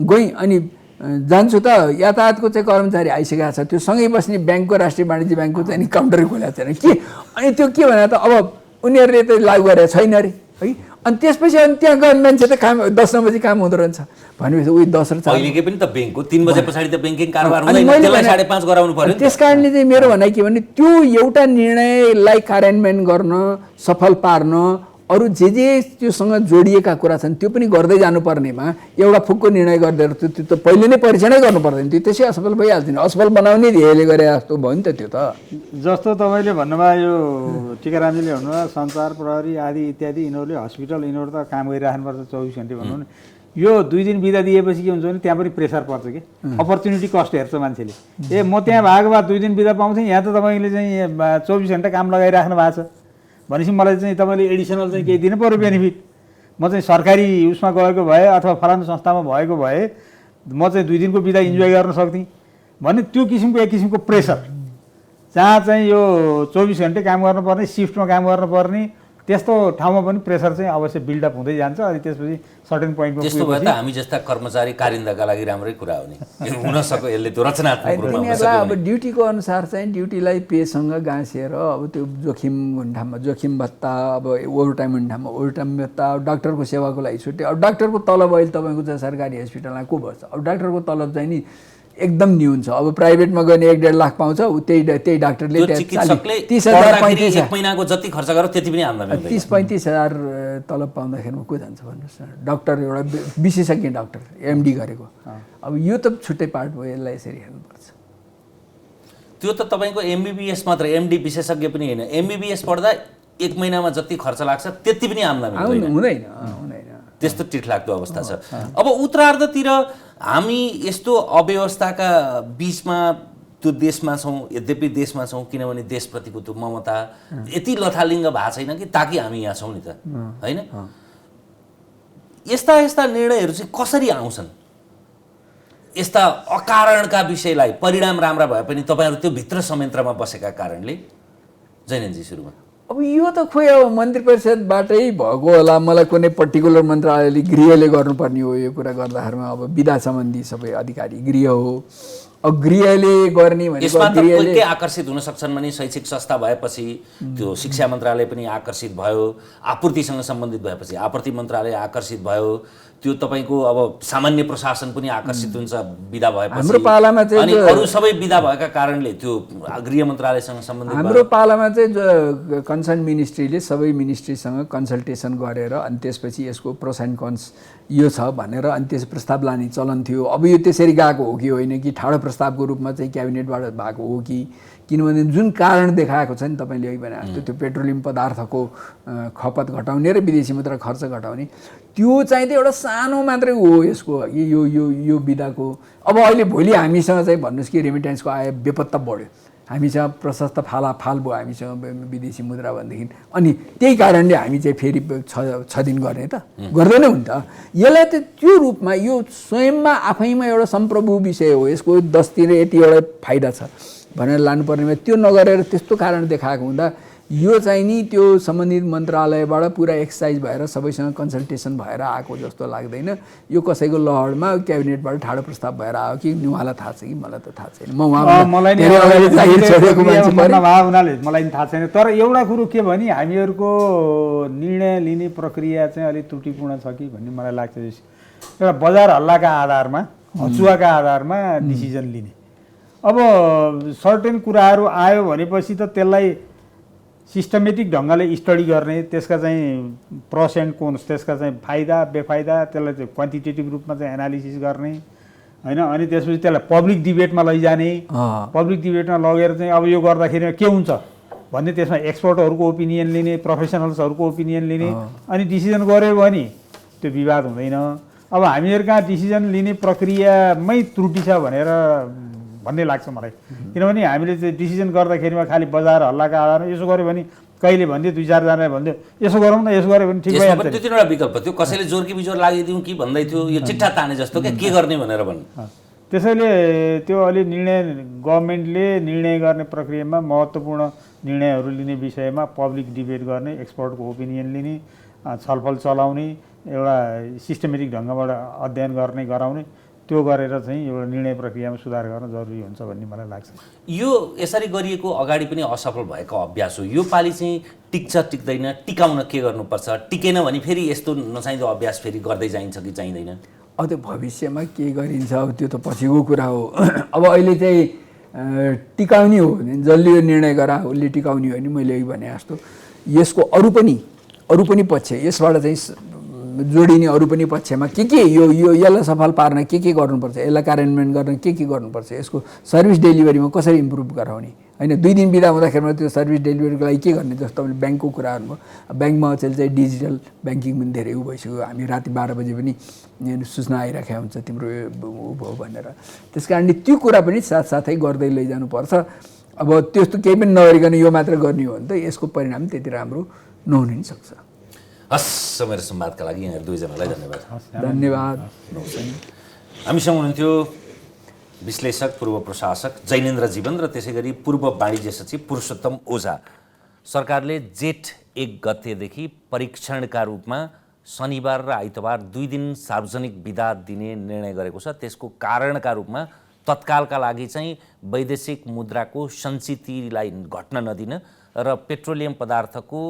गएँ। अनि जान्छु त यातायातको चाहिँ कर्मचारी आइसकेको छ, त्यो सँगै बस्ने ब्याङ्कको, राष्ट्रिय वाणिज्य ब्याङ्कको चाहिँ काउन्टर खोलेको छैन के। अनि त्यो के भने त अब उनीहरूले त लागु गरेको छैन अरे है। अनि त्यसपछि अनि त्यहाँ गएर मान्छे त काम 10-9 बजी काम हुँदो रहेछ भनेपछि उही 10 र 4 अहिलेकै पनि त ब्याङ्कको 3 बजे पछाडि त ब्याङ्किङ कारोबार हुँदैन, त्यसलाई 5:30 गराउनु पर्यो। त्यस कारणले चाहिँ मेरो भनाइ के भने त्यो एउटा निर्णयलाई कार्यान्वयन गर्न, सफल पार्न अरू जे त्योसँग जोडिएका कुरा छन् त्यो पनि गर्दै जानुपर्नेमा एउटा फुक्को निर्णय गर्दै त्यो त पहिले नै परीक्षणै गर्नु पर्दैन, त्यो त्यसै असफल भइहाल्छ नि। असफल बनाउने ध्येयले गरे जस्तो भयो नि त त्यो त। जस्तो तपाईँले भन्नुभयो यो टिकारामजीले भन्नुभयो सञ्चार प्रहरी आदि इत्यादि यिनीहरूले हस्पिटल यिनीहरू त काम गरिराख्नुपर्छ 24 घन्टे भन्नु नि। यो 2 दिन बिदा दिएपछि के हुन्छ भने त्यहाँ पनि प्रेसर पर्छ कि, अपर्च्युनिटी कस्ट हेर्छ मान्छेले। म त्यहाँ भएको भए 2 दिन बिदा पाउँथेँ, यहाँ त तपाईँले चाहिँ 24 घन्टा काम लगाइराख्नु भएको छ भनेपछि मलाई चाहिँ तपाईँले एडिसनल चाहिँ केही दिनु पऱ्यो बेनिफिट। म चाहिँ सरकारी उसमा गएको भए अथवा फलानु संस्थामा भएको भए म चाहिँ 2 दिनको बिदा इन्जोय गर्न सक्थेँ भने त्यो किसिमको एक किसिमको प्रेसर, जहाँ चाहिँ यो 24 घन्टे काम गर्नुपर्ने, सिफ्टमा काम गर्नुपर्ने त्यस्तो ठाउँमा पनि प्रेसर चाहिँ अवश्य बिल्डअप हुँदै जान्छ। अनि त्यसपछि सर्टेन पोइन्टमा त्यस्तो भए त हामी जस्ता कर्मचारी कारिन्दाका लागि राम्रै कुरा हो नि, हुन सक्यो यसले त्यो रचनात्मक रूपमा हुन सक्यो। अब ड्युटीको अनुसार चाहिँ ड्युटीलाई पेसँग गाँसेर अब त्यो जोखिम हुन्ठाममा जोखिम भत्ता, अब ओभरटाइम हुन्ठाममा ओभरटाइम भत्ता, डाक्टरको सेवाको लागि छुट्टै। अब डाक्टरको तलब अहिले तपाईँको चाहिँ सरकारी हस्पिटलमा को बस्छ, अब डाक्टरको तलब चाहिँ नि एकदम न्यून छ। अब प्राइभेटमा गयो भने 1-1.5 लाख पाउँछ, त्यही डाक्टरले त्यो चिकित्सकले 30,000-35,000 एक महिनाको जति खर्च गर्यो त्यति पनि आम्दानी हुँदैन। 30-35,000 तलब पाउँदाखेरिमा को जान्छ भन्नुहोस् न। डाक्टर एउटा विशेषज्ञ डाक्टर एमडी गरेको, अब यो त छुट्टै पार्ट भयो, यसलाई यसरी हेर्नुपर्छ। त्यो त तपाईँको एमबिबिएस मात्र, एमडी विशेषज्ञ पनि होइन। एमबिबिएस पढ्दा 1 महिनामा जति खर्च लाग्छ त्यति पनि आम्दानी हुँदैन। त्यस्तो टिठलाग्दो अवस्था छ। अब उत्तरार्धतिर हामी यस्तो अव्यवस्थाका बिचमा त्यो देशमा छौँ, यद्यपि देशमा छौँ किनभने देशप्रतिको त्यो ममता यति लथालिङ्ग भएको छैन कि ताकि हामी यहाँ छौँ नि त, होइन? यस्ता यस्ता निर्णयहरू चाहिँ कसरी आउँछन्? यस्ता अकारणका विषयलाई परिणाम राम्रा भए पनि तपाईँहरू त्यो भित्र संयन्त्रमा बसेका कारणले। जैनजी सुरुमा अब यो त खोइ अब मन्त्री परिषदबाटै भएको होला, मलाई कुनै पर्टिकुलर मन्त्रालयले गृहले गर्नुपर्ने हो यो कुरा गर्दाखेरिमा। अब विधा सम्बन्धी सबै अधिकारी गृह हो, अब गृहले गर्ने भनेको यसमा त गृहले के आकर्षित हुन सक्छन् भने शैक्षिक संस्था भएपछि त्यो शिक्षा मन्त्रालय पनि आकर्षित भयो, आपूर्तिसँग सम्बन्धित भएपछि आपूर्ति मन्त्रालय आकर्षित भयो, त्यो तपाईँको अब सामान्य प्रशासन पनि आकर्षित हुन्छ विधा भएपछि। हाम्रो पालामा चाहिँ अनि अरू सबै विधा भएका कारणले त्यो गृह मन्त्रालयसँग सम्बन्धित हाम्रो पालामा चाहिँ कन्सर्न मिनिस्ट्रीले सबै मिनिस्ट्रीसँग कन्सल्टेसन गरेर अनि त्यसपछि यसको प्रोस एन्ड कन्स यो छ भनेर अनि त्यस प्रस्ताव लाने चलन थियो। अब यो त्यसरी गएको हो कि होइन कि ठाडो प्रस्तावको रूपमा चाहिँ क्याबिनेटबाट भएको हो कि, किनभने जुन कारण देखाएको छ नि तपाईँले अघि भने जस्तो त्यो पेट्रोलियम पदार्थको खपत घटाउने र विदेशी मुद्रा खर्च घटाउने, त्यो चाहिँ त एउटा सानो मात्रै हो यसको यो यो यो विधाको। अब अहिले भोलि हामीसँग चाहिँ भन्नुहोस् कि रेमिटेन्सको आय बेपत्ता बढ्यो, हामीसँग प्रशस्त फाल भयो हामीसँग विदेशी मुद्रा भनेदेखि, अनि त्यही कारणले हामी चाहिँ फेरि 6 दिन गर्ने त गर्दैन नि त। यसलाई त त्यो रूपमा यो स्वयंमा आफैमा एउटा सम्प्रभु विषय हो, यसको 10 दिन यति एउटा फाइदा छ भनेर लानुपर्नेमा त्यो नगरेर त्यस्तो कारण देखाएको हुँदा यो चाहिँ नि त्यो सम्बन्धित मन्त्रालयबाट पुरा एक्सर्साइज भएर सबैसँग कन्सल्टेसन भएर आएको जस्तो लाग्दैन। यो कसैको लहरमा क्याबिनेटबाट ठाडो प्रस्ताव भएर आयो कि उहाँलाई थाहा छ कि मलाई त थाहा छैन। मलाई नि थाहा छैन। तर एउटा कुरो के भने हामीहरूको निर्णय लिने प्रक्रिया चाहिँ अलिक त्रुटिपूर्ण छ कि भन्ने मलाई लाग्छ। एउटा बजार हल्लाका आधारमा, हचुवाका आधारमा डिसिजन लिने। अब सर्टेन कुराहरू आयो भनेपछि त त्यसलाई सिस्टमेटिक ढङ्गले स्टडी गर्ने, त्यसका चाहिँ प्रस एन्ड कोन्स, त्यसका चाहिँ फाइदा बेफाइदा, त्यसलाई चाहिँ क्वान्टिटेटिभ रूपमा चाहिँ एनालिसिस गर्ने, होइन? अनि त्यसपछि त्यसलाई पब्लिक डिबेटमा लैजाने, पब्लिक डिबेटमा लगेर चाहिँ अब यो गर्दाखेरि के हुन्छ भन्ने त्यसमा एक्सपर्टहरूको ओपिनियन लिने, प्रोफेसनल्सहरूको ओपिनियन लिने, अनि डिसिजन गऱ्यो भने त्यो विवाद हुँदैन। अब हामीहरू कहाँ डिसिजन लिने प्रक्रियामै त्रुटि छ भन्ने लाग्छ मलाई। किनभने हामीले चाहिँ डिसिजन गर्दाखेरिमा खालि बजार हल्लाका आधारमा यसो गऱ्यो भने कहिले भन्थ्यो 2-4 जनाले भन्थ्यो यसो गरौँ न, यसो गऱ्यो भने ठिक भइहाल्छ। त्यो तिनवटा विकल्प थियो, कसैले जोरकी बिजोर लगाइदिउँ कि भन्दै थियो, यो चिट्ठा ताने जस्तो के गर्ने भनेर भन्नु। त्यसैले त्यो अलि गभर्मेन्टले निर्णय गर्ने प्रक्रियामा महत्त्वपूर्ण निर्णयहरू लिने विषयमा पब्लिक डिबेट गर्ने, एक्सपर्टको ओपिनियन लिने, छलफल चलाउने, एउटा सिस्टमेटिक ढङ्गबाट अध्ययन गर्ने गराउने, त्यो गरेर चाहिँ एउटा निर्णय प्रक्रियामा सुधार गर्न जरुरी हुन्छ भन्ने मलाई लाग्छ। यो यसरी गरिएको अगाडि पनि असफल भएको अभ्यास हो। यो पालि चाहिँ टिक्छ टिक्दैन, टिकाउन के गर्नुपर्छ, टिकेन भने फेरि यस्तो नचाहिँदो अभ्यास फेरि गर्दै जाइन्छ कि चाहिँदैन? अब त्यो भविष्यमा के गरिन्छ अब त्यो त पछिको कुरा हो। अब अहिले चाहिँ टिकाउने हो भने जसले यो निर्णय गरा उसले टिकाउने हो भने मैले अघि भने जस्तो यसको अरू पनि पक्ष, यसबाट चाहिँ जोडिने अरू पनि पक्षमा के यो यसलाई सफल पार्न के गर्नुपर्छ, यसलाई कार्यान्वयन गर्न के गर्नुपर्छ, यसको सर्भिस डेलिभरीमा कसरी इम्प्रुभ गराउने, होइन? 2 दिन बिदा हुँदाखेरिमा त्यो सर्भिस डेलिभरीको लागि के गर्ने, जस्तो तपाईँले ब्याङ्कको कुरा गर्नुभयो, ब्याङ्कमा चाहिँ डिजिटल ब्याङ्किङ पनि धेरै उ भइसक्यो। हामी राति 12 बजे पनि सूचना आइराखेको हुन्छ तिम्रो उ भयो भनेर। त्यस कारणले त्यो कुरा पनि साथसाथै गर्दै लैजानुपर्छ। अब त्यस्तो केही पनि नगरिकन यो मात्र गर्ने हो भने त यसको परिणाम त्यति राम्रो नहुन नि सक्छ। हस्, मेरो संवादका लागि यहाँहरू दुईजनालाई धन्यवाद। हामीसँग हुनुहुन्थ्यो विश्लेषक, पूर्व प्रशासक जैनेन्द्र जीवन र त्यसै गरी पूर्व वाणिज्य सचिव पुरुषोत्तम ओझा। सरकारले जेठ 1 गतेदेखि परीक्षणका रूपमा शनिबार र आइतबार 2 दिन सार्वजनिक बिदा दिने निर्णय गरेको छ। त्यसको कारणका रूपमा तत्कालका लागि चाहिँ वैदेशिक मुद्राको सञ्चितिलाई घट्न नदिन र पेट्रोलियम पदार्थको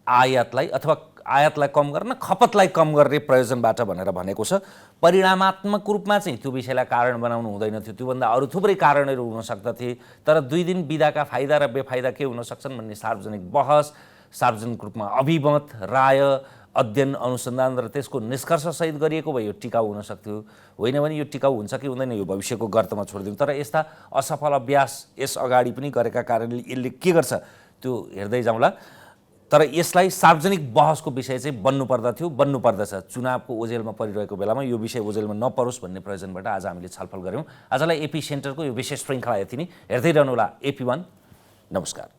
आयातलाई अथवा आयातलाई कम गर्न खपतलाई कम गर्ने प्रयोजनबाट भनेर भनेको छ। परिणामात्मक रूपमा चाहिँ त्यो विषयलाई कारण बनाउनु हुँदैन थियो, त्योभन्दा अरू थुप्रै कारणहरू हुन सक्दथे। तर 2 दिन बिदाका फाइदा र बेफाइदा के हुन सक्छन् भन्ने सार्वजनिक बहस, सार्वजनिक रूपमा अभिमत, राय, अध्ययन, अनुसन्धान र त्यसको निष्कर्षसहित गरिएको भए यो टिकाउ हुन सक्थ्यो। होइन भने यो टिकाउ हुन्छ कि हुँदैन यो भविष्यको गर्तमा छोडिदिउँ। तर यस्ता असफल अभ्यास यस अगाडि पनि गरेका कारणले यसले के गर्छ त्यो हेर्दै जाउँला। तर यसलाई सार्वजनिक बहसको विषय चाहिँ बन्नुपर्दछ। चुनावको ओझेलमा परिरहेको बेलामा यो विषय ओझेलमा नपरोस् भन्ने प्रयोजनबाट आज हामीले छलफल गऱ्यौँ। आजलाई एपी सेन्टरको यो विशेष श्रृङ्खला यति नै। हेर्दै रहनुहोला AP1। नमस्कार।